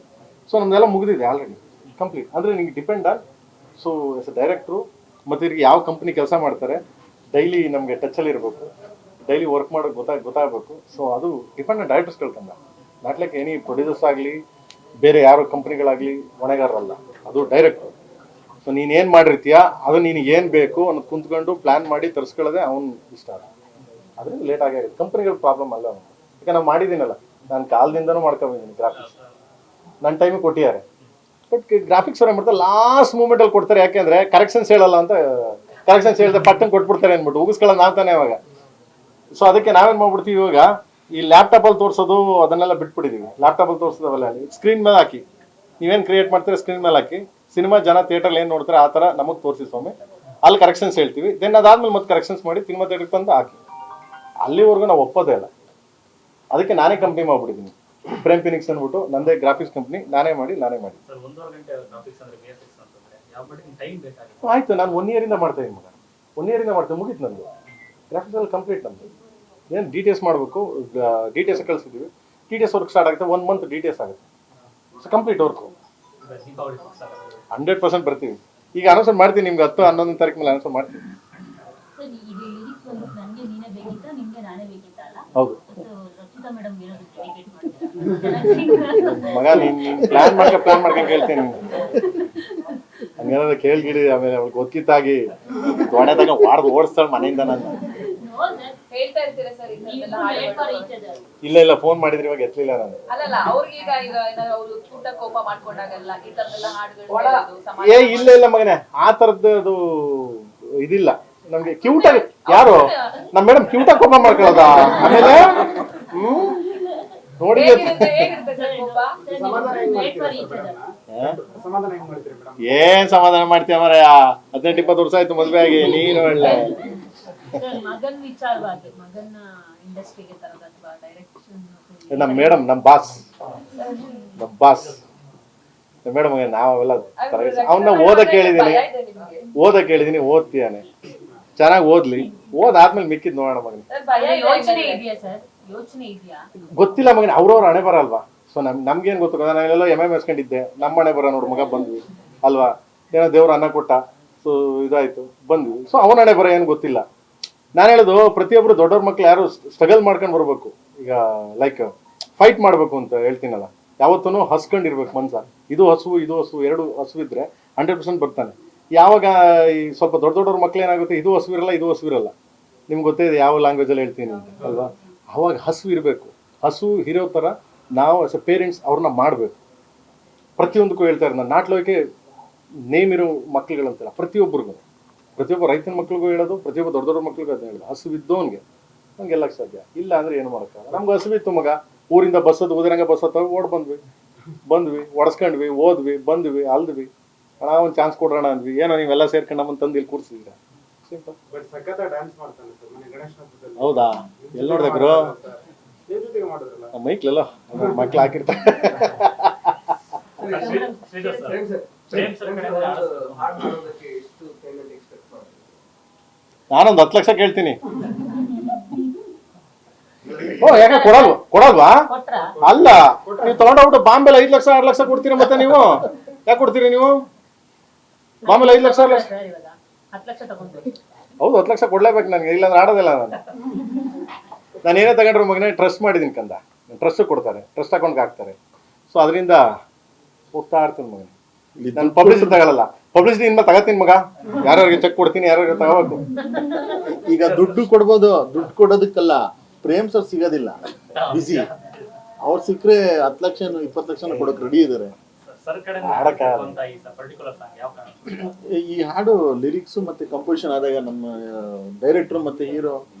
ಸೊ ನಮ್ದೆಲ್ಲ ಮುಗಿದಿದೆ ಆಲ್ರೆಡಿ ಕಂಪ್ಲೀಟ್. ಅಂದರೆ ನಿಮಗೆ depend on. So as a director ಮತ್ತು ಇವ್ರಿಗೆ ಯಾವ ಕಂಪ್ನಿ ಕೆಲಸ ಮಾಡ್ತಾರೆ, ಡೈಲಿ ನಮಗೆ ಟಚಲ್ಲಿ ಇರಬೇಕು, ಡೈಲಿ ವರ್ಕ್ ಮಾಡೋದು ಗೊತ್ತಾಗಬೇಕು. ಸೊ ಅದು ಡಿಪೆಂಡ್ ಆನ್ ಡೈರೆಕ್ಟರ್ಸ್ಗಳು ಕಂಡ. ನಾಟ್ ಲೈಕ್ ಎನಿ ಪ್ರೊಡ್ಯೂಸರ್ಸ್ ಆಗಲಿ, ಬೇರೆ ಯಾರೋ ಕಂಪ್ನಿಗಳಾಗಲಿ ಹೊಣೆಗಾರರಲ್ಲ, ಅದು ಡೈರೆಕ್ಟ್ರು. ಸೊ ನೀನು ಏನು ಮಾಡಿರ್ತೀಯ ಅದು ನಿನಗೆ ಏನು ಬೇಕು ಅನ್ನೋದು ಕುಂತ್ಕೊಂಡು ಪ್ಲ್ಯಾನ್ ಮಾಡಿ ತರಿಸ್ಕೊಳ್ಳೋದೆ ಅವ್ನು ಇಷ್ಟ. ಅದರಿಂದ ಲೇಟ್ ಆಗುತ್ತೆ. ಕಂಪ್ನಿಗಳ ಪ್ರಾಬ್ಲಮ್ ಅಲ್ಲ ಅವನು. ಈಗ ನಾವು ಮಾಡಿದ್ದೀನಲ್ಲ, ನಾನು ಕಾಲದಿಂದನೂ ಮಾಡ್ಕೊಂಡಿದ್ದೀನಿ ಗ್ರಾಫಿಕ್ಸ್. ನನ್ನ ಟೈಮಿಗೆ ಕೊಟ್ಟಿದ್ದಾರೆ. ಬಟ್ ಗ್ರಾಫಿಕ್ಸ್ ಅವ್ರು ಏನು ಮಾಡ್ತಾರೆ, ಲಾಸ್ಟ್ ಮೂಮೆಂಟಲ್ಲಿ ಕೊಡ್ತಾರೆ. ಯಾಕೆಂದರೆ ಕರೆಕ್ಷನ್ಸ್ ಹೇಳಲ್ಲ ಅಂತ. ಕರೆಕ್ಷನ್ಸ್ ಹೇಳಿದ್ರೆ ಪಟ್ಟನ್ನು ಕೊಟ್ಬಿಡ್ತಾರೆ ಅಂದ್ಬಿಟ್ಟು ಉಗಿಸ್ಕೊಳ್ಳೋದು ನಾವು ತಾನೇ ಇವಾಗ. ಸೊ ಅದಕ್ಕೆ ನಾವೇನು ಮಾಡ್ಬಿಡ್ತೀವಿ ಇವಾಗ, ಈ ಲ್ಯಾಪ್ಟಾಪಲ್ಲಿ ತೋರಿಸೋದು ಅದನ್ನೆಲ್ಲ ಬಿಟ್ಬಿಟ್ಟಿದ್ದೀವಿ. ಲ್ಯಾಪ್ಟಾಪಲ್ಲಿ ತೋರಿಸೋದವೆಲ್ಲ ಸ್ಕ್ರೀನ್ ಮೇಲೆ ಹಾಕಿ, ನೀವೇನು ಕ್ರಿಯೇಟ್ ಮಾಡ್ತೀರಾ ಸ್ಕ್ರೀನ್ ಮೇಲೆ ಹಾಕಿ, ಸಿನಿಮಾ ಜನ ಥಿಯೇಟ್ರಲ್ಲಿ ಏನು ನೋಡ್ತಾರೆ ಆ ಥರ ನಮಗೆ ತೋರಿಸಿ ಸ್ವಾಮಿ. ಅಲ್ಲಿ ಕರೆಕ್ಷನ್ಸ್ ಹೇಳ್ತೀವಿ, ದೆನ್ ಅದಾದ್ಮೇಲೆ ಮತ್ತೆ ಕರೆಕ್ಷನ್ಸ್ ಮಾಡಿ ಸಿನಿಮಾ ಥಿಯೇಟ್ರಿಗೆ ತಂದು ಹಾಕಿ. ಅಲ್ಲಿವರೆಗೂ ನಾವು ಒಪ್ಪೋದೇ ಇಲ್ಲ. ಅದಕ್ಕೆ ನಾನೇ ಕಂಪ್ನಿ ಮಾಡ್ಬಿಟ್ಟಿದ್ದೀನಿ. ಪ್ರೇಮ್ ಫಿನಿಕ್ಸ್ ಅಂದ್ಬಿಟ್ಟು ನಂದೇ ಗ್ರಾಫಿಕ್ಸ್ ಕಂಪ್ನಿ, ನಾನೇ ಮಾಡಿ. ಸರ್ 1.5 ಗಂಟೆ ಗ್ರಾಫಿಕ್ಸ್ ಅಂದ್ರೆ VFX ಅಂತಂದ್ರೆ ಯಾವ ಮಟ್ಟಿಗೆ ಟೈಮ್ ಬೇಕಾಗುತ್ತೆ? ಆಯ್ತು, ನಾನು 1 year ಇಂದ ಮಾಡ್ತಾ ಇದ್ದೀನಿ ಮಗ, 1 year ಇಂದ ಮಾಡ್ತೇನೆ, ಮುಗೀತು ನಂದು ಗ್ರಾಫಿಕ್ಸ್ ಅಲ್ಲಿ ಕಂಪ್ಲೀಟ್. ನಮ್ದು ಏನು DTS ಮಾಡಬೇಕು, DTS ಕಳಿಸಿದ್ದೀವಿ, DTS ವರ್ಕ್ ಸ್ಟಾರ್ಟ್ ಆಗುತ್ತೆ, 1 month DTS ಆಗುತ್ತೆ, so complete work. Deepavali fix ಆಗುತ್ತೆ 100% ಬರ್ತೀವಿ. ಈಗ ಅನೌನ್ಸ್ ಮಾಡ್ತೀನಿ ನಿಮ್ಗೆ 10-11 ತಾರೀಕು ಮೇಲೆ ಅನೌನ್ಸ್ ಮಾಡ್ತೀನಿ. ಸರ್ ಇದು ಲಿರಿಕ್ಸ್ ಬಂದ್ಬಿಟ್ಟು ನನಗೆ ನೀನೇ ಬೇಕಿತ್ತ, ನಿಮ್ಗೆ ನಾನೇ ಬೇಕಿತ್ತ ಅಲ್ಲ? ಹೌದು ರಚಿತಾ ಮೇಡಮ್ ಏನಾದ್ರು ಡೆಡಿಕೇಟ್ ಮಾಡ್ತೀರಾ? ಮಗ, ನೀನ್ ಪ್ಲಾನ್ ಮಾಡ್ಕೊಂಡು ಕೇಳ್ತೀನಿ. ಹಂಗೇನಾದ್ರು ಕೇಳ್ಗಿಡಿ, ಆಮೇಲೆ ಅವ್ಳಿಗೆ ಒತ್ಕಿತ್ತಾಗಿ ತೊಡೆದಾಗ ಓಡಿಸ್ತಾಳೆ ಮನೆಯಿಂದ. ನಾನು ನೋ ಸರ್, ಹೇಳ್ತಾ ಇರ್ತೀರಾ ಸರ್ ಇದನ್ನೆಲ್ಲ ಹಾಡುಗಳು? ಇಲ್ಲ ಫೋನ್ ಮಾಡಿದ್ರಿ, ಇವಾಗ ಎತ್ತಲಿಲ್ಲ ನಾನು. ಅಲ್ಲಲ್ಲ, ಅವ್ರಿಗೀಗ ಏನಾದ್ರು ಅವರು ಊಟ ಕೋಪ ಮಾಡ್ಕೊಂಡಾಗೆಲ್ಲ ಈ ತರದೆಲ್ಲ ಹಾಡುಗಳು ಹೇಳೋದು, ಇಲ್ಲ ಮಗನೇ, ಆ ತರದ್ದು ಅದು ಇದಿಲ್ಲ ನಮ್ಗೆ. ಕ್ಯೂಟಾಗಿ ಯಾರು ನಮ್ಮ ಮೇಡಮ್ ಕ್ಯೂಟಾಗಿ ಕೋಪ ಮಾಡ್ಕೊಳ್ಳೋದ, ಆಮೇಲೆ ನೋಡಿ ಹೇಗಿರುತ್ತೆ ಸರ್ ಕೋಪ? ಏನ್ ಸಮಾಧಾನ ಮಾಡ್ತೀಯ ಮರ, 18-20 ವರ್ಷ ಆಯ್ತು ಮದ್ವೆ ಆಗಿ. ನೀನು ಒಳ್ಳೆ ಮಗನ್ ವಿಚಾರವಾಗಿ, ಮಗನ್ನ ಇಂಡಸ್ಟ್ರಿಗೆ ತರೋದು ಅಥವಾ ಡೈರೆಕ್ಷನ್? ನಮ್ಮ ಮೇಡಮ್, ನಮ್ಮ ಬಾಸ್ ಮೇಡಮ್, ನಾವೆಲ್ಲ ಅವನ್ನ ಓದಕ್ ಹೇಳಿದೀನಿ, ಓದ್ತೀಯಾನೆ, ಚೆನ್ನಾಗಿ ಓದ್ಲಿ, ಓದಾದ್ಮೇಲೆ ಮಿಕ್ಕಿದ್ ನೋಡೋಣ ಮಗನ. ಯೋಚನೆ ಇದೆಯಾ ಸರ್? ಯೋಚನೆ ಇದೆಯಾ? ಗೊತ್ತಿಲ್ಲ ಮಗನ, ಅವ್ರವ್ರ ಹಣೆ ಬರಲ್ವಾ? ಸೊ ನಮ್ಗೇನ್ ಗೊತ್ತು, ನಾನೆಲ್ಲ ಎಸ್ಕೊಂಡಿದ್ದೆ, ನಮ್ಮ ಹಣೆ ಬರ ನೋಡು ಮಗ, ಬಂದ್ವಿ ಅಲ್ವಾ, ಏನೋ ದೇವ್ರ ಅನ್ನ ಕೊಟ್ಟ, ಸೊ ಇದಾಯ್ತು ಬಂದ್ವಿ. ಸೊ ಅವನ ಹಣೆ ಬರ ಏನು ಗೊತ್ತಿಲ್ಲ. ನಾನು ಹೇಳೋದು, ಪ್ರತಿಯೊಬ್ರು ದೊಡ್ಡವ್ರ ಮಕ್ಳು ಯಾರು ಸ್ಟ್ರಗಲ್ ಮಾಡ್ಕೊಂಡು ಬರ್ಬೇಕು. ಈಗ ಲೈಕ್ ಫೈಟ್ ಮಾಡ್ಬೇಕು ಅಂತ ಹೇಳ್ತೀನಲ್ಲ, ಯಾವತ್ತೂ ಹಸ್ಕೊಂಡಿರ್ಬೇಕು ಮನ್ಸ. ಇದು ಹಸು ಎರಡು ಹಸುವಿದ್ರೆ 100% ಬರ್ತಾನೆ. ಯಾವಾಗ ಈ ಸ್ವಲ್ಪ ದೊಡ್ಡವ್ರ ಮಕ್ಳು ಏನಾಗುತ್ತೆ, ಇದು ಹಸುವಿರಲ್ಲ. ನಿಮ್ಗೆ ಗೊತ್ತೇ ಇದೆ ಯಾವ ಲ್ಯಾಂಗ್ವೇಜಲ್ಲಿ ಹೇಳ್ತೀನಿ ಅಂತ ಅಲ್ವಾ. ಅವಾಗ ಹಸು ಇರಬೇಕು. ಹಸು ಇರೋ ಥರ ನಾವು ಆಸ್ ಎ ಪೇರೆಂಟ್ಸ್ ಅವ್ರನ್ನ ಮಾಡಬೇಕು. ಪ್ರತಿಯೊಂದಕ್ಕೂ ಹೇಳ್ತಾ ಇರೋದು ನಾನು, ನಾಟ್ಲೋಕೆ ನೇಮ್ ಇರೋ ಮಕ್ಳುಗಳಂತಲ್ಲ, ಪ್ರತಿಯೊಬ್ಬ ರೈತನ ಮಕ್ಳಿಗೂ ಹೇಳೋದು, ಪ್ರತಿಯೊಬ್ಬ ದೊಡ್ಡ ಮಕ್ಳಿಗೂ ಅದನ್ನ ಹೇಳೋದು. ಹಸುವಿದ್ದವನ್ಗೆ ನಂಗೆ ಎಲ್ಲಕ್ಕೆ ಸಾಧ್ಯ ಇಲ್ಲ ಅಂದ್ರೆ ಏನು ಮಾಡೋಕ್ಕಾಗಲ್ಲ. ನಮ್ಗೆ ಹಸುವಿತ್ತು ಮಗ, ಊರಿಂದ ಉದಿರಂಗ ಬಸ್ ಹತ್ತವ ಓಡ್ ಬಂದ್ವಿ, ಒಡ್ಸ್ಕೊಂಡ್ವಿ, ಓದ್ವಿ, ಬಂದ್ವಿ, ಅಲ್ದ್ವಿ, ಅಣ್ಣ ಒಂದು ಚಾನ್ಸ್ ಕೊಡ್ರೋಣ ಅಂದ್ವಿ. ಏನೋ ನೀವೆಲ್ಲ ಸೇರ್ಕೊಂಡು ನಮ್ಮನ್ನು ತಂದು ಇಲ್ಲಿ ಕೂರಿಸಿದ್ರ. ಸಿಂಪಲ್. ಹೌದಾ? ಎಲ್ಲಿ ನೋಡಿದೆ ಗುರು? ಮೈಕ್ಲೆಲ್ಲ ಮಕ್ಳು ಹಾಕಿರ್ತಾರೆ. ನಾನೊಂದು 10 ಲಕ್ಷ ಕೇಳ್ತೀನಿ. ಯಾಕೆ ಕೊಡಲ್ವಾ? ಅಲ್ಲ, ನೀವು ತಗೊಂಡೋಗ್ಬಿಟ್ಟು ಬಾಂಬೆಲಿ 5 ಲಕ್ಷ 6 ಲಕ್ಷ ಕೊಡ್ತೀರಾ, ಮತ್ತೆ ನೀವು ಯಾಕೆ ಕೊಡ್ತೀರಿ? ನೀವು ಬಾಂಬೆಲಿ 5 ಲಕ್ಷ 6 ಲಕ್ಷ. ಹೌದು, 10 ಲಕ್ಷ ಕೊಡ್ಲೇಬೇಕು ನನಗೆ, ಇಲ್ಲಾಂದ್ರೆ ಆಡೋದಿಲ್ಲ ನಾನು ಏನೇ ತಗೊಂಡ್ರು ಮಗನೇ ಟ್ರಸ್ಟ್ ಮಾಡಿದ್ದೀನಿ ಕಂದ. ಟ್ರಸ್ಟ್ ಕೊಡ್ತಾರೆ, ಟ್ರಸ್ಟ್ ಅಕೌಂಟ್ಗೆ ಹಾಕ್ತಾರೆ. ಸೊ ಅದರಿಂದ ಹೋಗ್ತಾ ಇರ್ತೀನಿ ಮಗನೇ. ನಾನು ಪಬ್ಲಿಸಿಟಿ ತಗೊಳ್ಳಲ್ಲ, ಪಬ್ಲಿಸಿಟಿ ಇನ್ಮೇಲೆ ತಗೋತೀನಿ ಮಗ. ಯಾರ್ಯಾರಿಗೆ ಚೆಕ್ ಕೊಡ್ತೀನಿ, ಯಾರ್ಯಾರಿಗೆ ತಗೋಬೇಕು. ಈಗ ದುಡ್ಡು ಕೊಡೋದಕ್ಕಲ್ಲ, ಪ್ರೇಮ್ ಸರ್ ಸಿಗೋದಿಲ್ಲ, ಬಿಸಿ. ಅವ್ರು ಸಿಕ್ಕರೆ 10 ಲಕ್ಷ 20 ಲಕ್ಷ ಕೊಡೋಕೆ ರೆಡಿ ಇದ್ದಾರೆ. ಈ ಹಾಡು ಲಿರಿಕ್ಸ್ ಮತ್ತೆ ಕಂಪೋಸಿಷನ್ ಆದಾಗ ನಮ್ಮ ಡೈರೆಕ್ಟರ್ ಮತ್ತೆ ಹೀರೋ,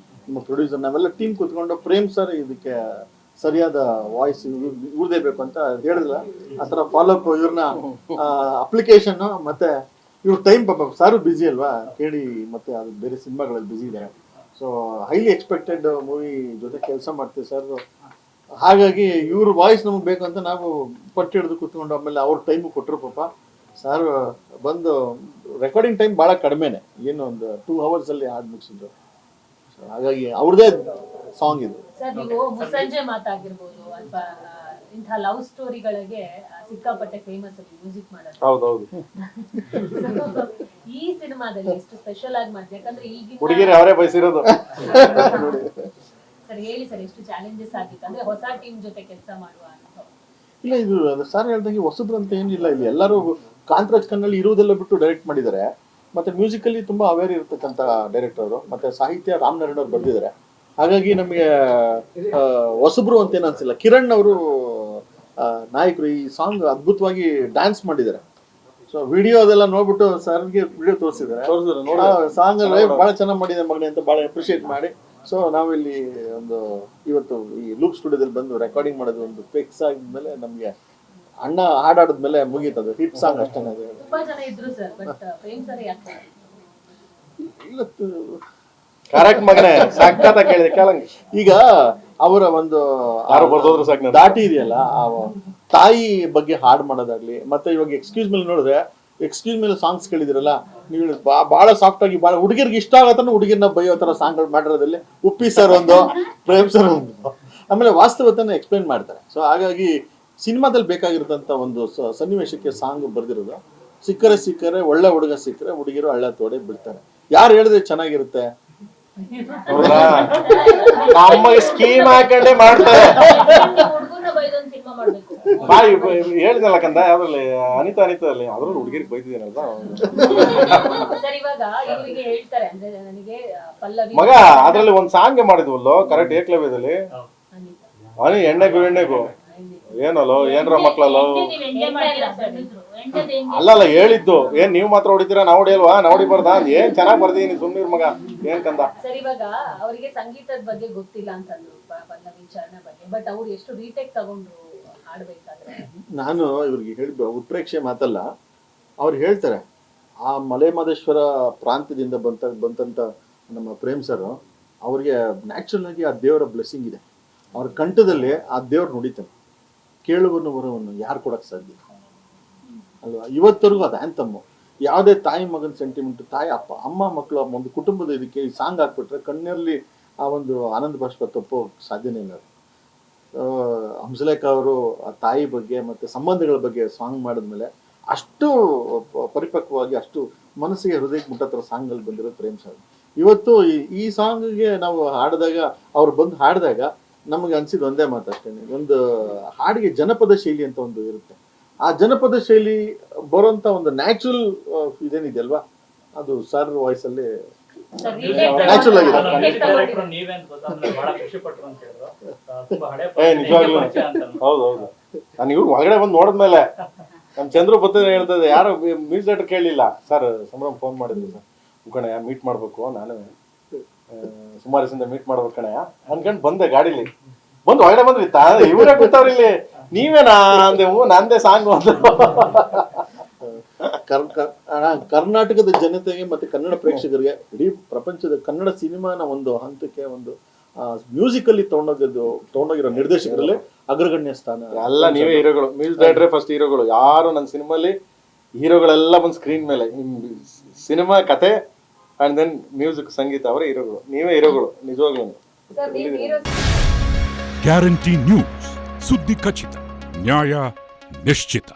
ನಮ್ಮ ಪ್ರೊಡ್ಯೂಸರ್, ನಾವೆಲ್ಲ ಟೀಮ್ ಕೂತ್ಕೊಂಡು ಪ್ರೇಮ್ ಸರ್ ಇದಕ್ಕೆ ಸರಿಯಾದ ವಾಯ್ಸ್ ಇವ್ರದೇ ಬೇಕು ಅಂತ ಹೇಳಿಲ್ಲ. ಆ ಥರ ಫಾಲೋಅಪ್, ಇವ್ರನ್ನ ಅಪ್ಲಿಕೇಶನ್ ಮತ್ತೆ ಇವ್ರ ಟೈಮ್ ಪಾಪ ಸಾರು ಬ್ಯುಸಿ ಅಲ್ವಾ, ಕೇಳಿ ಮತ್ತೆ ಅದು ಬೇರೆ ಸಿನಿಮಾಗಳಲ್ಲಿ ಬ್ಯುಸಿ ಇದ್ದಾರೆ. ಸೊ ಹೈಲಿ ಎಕ್ಸ್ಪೆಕ್ಟೆಡ್ ಮೂವಿ ಜೊತೆ ಕೆಲಸ ಮಾಡ್ತೀವಿ ಸರ್. ಹಾಗಾಗಿ ಇವ್ರ ವಾಯ್ಸ್ ನಮಗೆ ಬೇಕು ಅಂತ ನಾವು ಪಟ್ಟು ಹಿಡಿದು ಕೂತ್ಕೊಂಡು, ಆಮೇಲೆ ಅವ್ರ ಟೈಮು ಕೊಟ್ಟರು ಪಾಪ. ಸರ್ ಬಂದು ರೆಕಾರ್ಡಿಂಗ್ ಟೈಮ್ ಭಾಳ ಕಡಿಮೆನೆ, ಏನು ಒಂದು 2 hours ಅಲ್ಲಿ ಹಾಡು ಮುಗಿಸಿದ್ರು. ಹಾಗಾಗಿ ಅವ್ರದೇ ಸಾಂಗ್ ಇದು. ಸರ್, ನೀವು ಮುಸ್ಸಂಜೆ ಮಾತಾಗಿರ್ಬೋದು ಅಥವಾ ಇಂಥ ಲವ್ ಸ್ಟೋರಿಗಳಿಗೆ ಸಿಕ್ಕಾಪಟ್ಟೆ ಫೇಮಸ್ ಅಲ್ಲಿ ಮ್ಯೂಸಿಕ್ ಮಾಡೋದು. ಹೌದೌದು. ಈ ಸಿನಿಮಾದಲ್ಲಿ ಎಷ್ಟು ಸ್ಪೆಷಲ್ ಆಗಿ ಮಾಡಿದೆ, ಯಾಕಂದ್ರೆ ಈಗಿನ ಹುಡುಗಿರು ಅವರೇ ಬಯಸಿರೋದು. ಸರ್ ಹೇಳಿ ಸರ್, ಎಷ್ಟು ಚಾಲೆಂಜಸ್ ಆಗಿತ್ತು ಅಂದ್ರೆ ಹೊಸ ಟೀಮ್ ಜೊತೆ ಕೆಲಸ ಮಾಡುವ ಅಂತ? ಇಲ್ಲ, ಇದು ಸರ್ ಹೇಳ್ದಂಗೆ ಹೊಸಬ್ರು ಅಂತ ಏನಿಲ್ಲ. ಇಲ್ಲಿ ಎಲ್ಲರೂ ಕಾಂತರಾಜ್ ಕಣ್ಣಲ್ಲಿ ಇರುವುದೆಲ್ಲ ಬಿಟ್ಟು ಡೈರೆಕ್ಟ್ ಮಾಡಿದ್ದಾರೆ. ಮತ್ತೆ ಮ್ಯೂಸಿಕಲ್ಲಿ ತುಂಬಾ ಅವೇರ್ ಇರತಕ್ಕಂಥ ಡೈರೆಕ್ಟರ್ ಅವರು, ಮತ್ತೆ ಸಾಹಿತ್ಯ ರಾಮನಾರಾಯಣ ಅವ್ರು ಬರ್ದಿದ್ದಾರೆ. ಹಾಗಾಗಿ ನಮಗೆ ಹೊಸಬ್ರು ಅಂತ ಏನು ಅನ್ಸಿಲ್ಲ. ಕಿರಣ್ ಅವರು ನಾಯಕರು, ಈ ಸಾಂಗ್ ಅದ್ಭುತವಾಗಿ ಡ್ಯಾನ್ಸ್ ಮಾಡಿದ್ದಾರೆ. ಸೊ ವಿಡಿಯೋ ಅದೆಲ್ಲ ನೋಡ್ಬಿಟ್ಟು ಸರ್ಗೆ ವಿಡಿಯೋ ತೋರಿಸಿದ್ದಾರೆ. ಸಾಂಗ್ ಅಲ್ಲಿ ಬಹಳ ಚೆನ್ನಾಗಿ ಮಾಡಿದೆ ಮಗನೇ ಅಂತ ಬಹಳ ಅಪ್ರಿಶಿಯೇಟ್ ಮಾಡಿ. ಸೊ ನಾವಿಲ್ಲಿ ಇವತ್ತು ಈ ಲೂಪ್ ಸ್ಟುಡಿಯೋದಲ್ಲಿ ಬಂದು ರೆಕಾರ್ಡಿಂಗ್ ಮಾಡೋದು ಒಂದು ಫಿಕ್ಸ್ ಆಗಿದ್ಮೇಲೆ ನಮ್ಗೆ ಅಣ್ಣ ಹಾಡಾಡಿದ್ಮೇಲೆ ಮುಗೀತದು ಹಿಟ್ ಸಾಂಗ್ ಅಷ್ಟೇ. ತುಂಬಾ ಜನ ಇದ್ರು ಸರ್, ಬಟ್ ಪ್ರೇಮ್ ಸರ್ ಯಾಕೆ ಕರೆಕ್ಟ್ ಮಗನೇ, ಸಕ್ಕತ್ತ ಕೇಳಿದೆ ಕೇಳಂಗೆ. ಈಗ ಅವರ ಒಂದು ಯಾರೋ ಬರ್ದೋದ್ರು ಸಾಕು ನನಗೆ. ದಾಟಿ ಇದೆಯಲ್ಲ, ಆ ತಾಯಿ ಬಗ್ಗೆ ಹಾಡು ಮಾಡೋದಾಗ್ಲಿ, ಮತ್ತೆ ಇವಾಗ ಎಕ್ಸ್ಕ್ಯೂಸ್ ಮೇಲೆ ನೋಡಿದ್ರೆ ಎಕ್ಸ್ಕ್ಯೂಸ್ ಮೇಲೆ ಸಾಂಗ್ಸ್ ಕೇಳಿದಿರಲ್ಲ ನೀವು, ಬಹಳ ಸಾಫ್ಟ್ ಆಗಿ ಬಹಳ ಹುಡುಗಿರ್ಗೆ ಇಷ್ಟ ಆಗತ್ತಾನು ಹುಡುಗಿರ್ನ ಬೈಯೋ ತರ ಸಾಂಗ್ಗಳು ಮಾಡಿರೋದ್ರಲ್ಲಿ ಉಪ್ಪಿ ಸರ್ ಒಂದು, ಪ್ರೇಮ್ ಸರ್ ಒಂದು, ಆಮೇಲೆ ವಾಸ್ತವತೆನ ಎಕ್ಸ್ಪ್ಲೇನ್ ಮಾಡ್ತಾರೆ. ಸೊ ಹಾಗಾಗಿ ಸಿನಿಮಾದಲ್ಲಿ ಬೇಕಾಗಿರೋದಂತ ಒಂದು ಸನ್ನಿವೇಶಕ್ಕೆ ಸಾಂಗ್ ಬರ್ದಿರೋದು. ಸಿಕ್ಕರೆ ಒಳ್ಳೆ ಹುಡುಗ ಸಿಕ್ಕರೆ ಹುಡುಗಿರು ಹಳ್ಳ ತೋಡೆ ಬಿಡ್ತಾರೆ. ಯಾರು ಹೇಳಿದ್ರೆ ಚೆನ್ನಾಗಿರುತ್ತೆ? ಹೌದಾ? ನಮಗೆ ಸ್ಕೀಮ್ ಹಾಕೊಂಡೇ ಮಾಡ್ತಾರೆ. ಹುಡುಗನ ಬೈದೊಂದು ಸಿನಿಮಾ ಮಾಡ್ಬೇಕು. ಬಾಯ್ ಹೇಳ್ದಲ್ಲ ಕಂದ, ಯಾವ್ದ್ರಲ್ಲಿ ಅನಿತಾ ಅಲ್ಲಿ ಅದ್ರಲ್ಲಿ ಹುಡುಗಿರಿಗೆ ಬೈದಿದ್ದೀನಲ್ವಾ ಸರ್ ಇವಾಗ ಇವರಿಗೆ ಹೇಳ್ತಾರೆ ಅಂದ್ರೆ ನನಗೆ ಪಲ್ಲವಿ ಮಗ, ಅದ್ರಲ್ಲಿ ಒಂದ್ ಸಾಂಗ್ ಮಾಡಿದ್ವಲ್ಲೋ ಕರೆಕ್ಟ್ ಏಕಲವ್ಯದಲ್ಲಿ, ಅನಿ ಎಣ್ಣೆಗೂ ಏನಲ್ಲೋ ಏನ್ರ ಮಕ್ಳಲ್ಲೋ ನೀವ್ ಎಂಜಾಯ್ ಮಾಡ್ತೀರಾ ಸರ್? ಎಂಟದ ಹೆಂಗೆ? ಅಲ್ಲಲ್ಲ ಹೇಳಿದ್ದು, ಏನ್ ನೀವ್ ಮಾತ್ರ ಹೊಡಿತೀರಾ ನಾವು ಹೊಡಿಯಲ್ವಾ? ನಾವು ಹೊಡಿಬಾರ್ದಾ? ಏನ್ ಚೆನ್ನಾಗ್ ಬರ್ದೀನಿ, ಸುಮ್ನಿರ್ ಮಗ, ಏನ್ ಕಂದ. ಸರ್ ಇವಾಗ ಅವರಿಗೆ ಸಂಗೀತದ ಬಗ್ಗೆ ಗೊತ್ತಿಲ್ಲ ಅಂತಂದ್ರು ಪಲ್ಲವಿ ಚರಣ ಬಗ್ಗೆ, ಬಟ್ ಅವ್ರು ಎಷ್ಟು ರೀಟೇಕ್ ತಗೊಂಡ್ರು ಹಾಡ್ಬೇಕಾದ್ರೆ. ನಾನು ಇವ್ರಿಗೆ ಹೇಳಿದ್ದು ಉತ್ಪ್ರೇಕ್ಷೆ ಮಾತಲ್ಲ, ಅವ್ರು ಹೇಳ್ತಾರೆ ಆ ಮಲೆ ಮಹದೇಶ್ವರ ಪ್ರಾಂತ್ಯದಿಂದ ಬಂತಂತ ನಮ್ಮ ಪ್ರೇಮ್ ಸರ್, ಅವ್ರಿಗೆ ನ್ಯಾಚುರಲ್ ಆಗಿ ಆ ದೇವರ ಬ್ಲೆಸ್ಸಿಂಗ್ ಇದೆ. ಅವ್ರ ಕಂಠದಲ್ಲಿ ಆ ದೇವ್ರು ನುಡಿತಾನೆ. ಕೇಳುವನು ವರವನ್ನು ಯಾರು ಕೊಡಕ್ ಸಾಧ್ಯ ಅಲ್ವಾ? ಇವತ್ತರೆಗೂ ಅದು ಆ್ಯಂಥಮ್ಮು. ಯಾವುದೇ ತಾಯಿ ಮಗನ ಸೆಂಟಿಮೆಂಟ್, ತಾಯಿ ಅಮ್ಮ ಮಕ್ಕಳು ಒಂದು ಕುಟುಂಬದ ಇದಕ್ಕೆ ಈ ಸಾಂಗ್ ಹಾಕ್ಬಿಟ್ರೆ ಕಣ್ಣಲ್ಲಿ ಆ ಒಂದು ಆನಂದ ಬಾಷ್ಪ ತಪ್ಪೋ ಸಾಧ್ಯನೇ ಇಲ್ಲ. ಹಂಸಲೇಖ ಅವರು ಆ ತಾಯಿ ಬಗ್ಗೆ ಮತ್ತೆ ಸಂಬಂಧಗಳ ಬಗ್ಗೆ ಸಾಂಗ್ ಮಾಡಿದ್ಮೇಲೆ ಅಷ್ಟು ಪರಿಪಕ್ವವಾಗಿ, ಅಷ್ಟು ಮನಸ್ಸಿಗೆ ಹೃದಯಕ್ಕೆ ಮುಟ್ಟತ್ರ ಸಾಂಗ್ಗಳು ಬಂದಿರೋ ಪ್ರೇಮ್ ಸರ್. ಇವತ್ತು ಈ ಸಾಂಗ್ಗೆ ನಾವು ಹಾಡಿದಾಗ, ಅವ್ರು ಬಂದು ಹಾಡಿದಾಗ ನಮಗೆ ಅನ್ಸಿದ್ದು ಒಂದೇ ಮಾತು ಅಷ್ಟೇ, ಒಂದು ಹಾಡಿಗೆ ಜನಪದ ಶೈಲಿ ಅಂತ ಒಂದು ಇರುತ್ತೆ. ಆ ಜನಪದ ಶೈಲಿ ಬರೋಂಥ ಒಂದು ನ್ಯಾಚುರಲ್ ಇದೇನಿದೆಯಲ್ವಾ, ಅದು ಸರ್ ವಾಯ್ಸಲ್ಲಿ ನ್ಯಾಚುರಲ್ ಆಗಿದೆ. ನೀವೇ ಅಂತ ಗೊತ್ತಾದ್ರೆ ಬಹಳ ಖುಷಿ ಪಟ್ರು ಅಂತ ಹೇಳಿದ್ರು. ತುಂಬಾ ಹಳೆ ನಿಜವಾಗ್ಲೂ ಹೌದೌದು. ನಾನು ಇವ್ರು ಒಳಗಡೆ ಬಂದು ನೋಡಿದ್ಮೇಲೆ ನಮ್ ಚಂದ್ರು ಬರ್ತದೆ ಹೇಳ್ತದೆ, ಯಾರು ಮ್ಯೂಸಿಕ್ ಡೈರೆಕ್ಟರ್ ಕೇಳಲಿಲ್ಲ ಸರ್, ಸಂಭ್ರಮ್ ಫೋನ್ ಮಾಡಿದ್ರು ಸರ್, ಕಣಯ್ಯ ಮೀಟ್ ಮಾಡ್ಬೇಕು, ನಾನು ಸುಮಾರು ದಿವಸದಿಂದ ಮೀಟ್ ಮಾಡ್ಬೇಕು ಕಣಯ್ಯ ಅನ್ಕೊಂಡ್ ಬಂದೆ. ಗಾಡಿಲಿ ಬಂದು ಒಳಗಡೆ ಬಂದ್ರಿ, ಇವರೇ ಕೂತವ್ರಿ ಇಲ್ಲಿ, ನೀವೇನಾ ಅಂದೆ. ನಂದೇ ಸಾಂಗ್ ಅಂತ. ಕರ್ನಾಟಕದ ಜನತೆಗೆ ಮತ್ತೆ ಕನ್ನಡ ಪ್ರೇಕ್ಷಕರಿಗೆ, ಇಡೀ ಪ್ರಪಂಚದ ಕನ್ನಡ ಸಿನಿಮಾನ ಒಂದು ಹಂತಕ್ಕೆ, ಒಂದು ಮ್ಯೂಸಿಕಲ್ಲಿ ತಗೊಂಡೋಗಿರೋ ನಿರ್ದೇಶಕರಲ್ಲಿ ಅಗ್ರಗಣ್ಯ ಸ್ಥಾನ. ಎಲ್ಲ ನೀವೇ ಹೀರೋಗಳು, ಮ್ಯೂಸಿಕ್ ಡೈರೆಕ್ಟರ್ ಫಸ್ಟ್ ಹೀರೋಗಳು. ಯಾರು ನನ್ನ ಸಿನಿಮಾಲಿ ಹೀರೋಗಳೆಲ್ಲ ಬಂದು ಸ್ಕ್ರೀನ್ ಮೇಲೆ, ಸಿನಿಮಾ ಕತೆ ಅಂಡ್ ದೆನ್ ಮ್ಯೂಸಿಕ್ ಸಂಗೀತ, ಅವರೇ ಹೀರೋಗಳು. ನೀವೇ ಹೀರೋಗಳು ನಿಜವಾಗ್ಲೂ. ಸರ್ ನೀವು ಹೀರೋ ಗ್ಯಾರಂಟಿ ನ್ಯೂಸ್, ಸುದ್ದಿ ಖಚಿತ, ನ್ಯಾಯ ನಿಶ್ಚಿತ.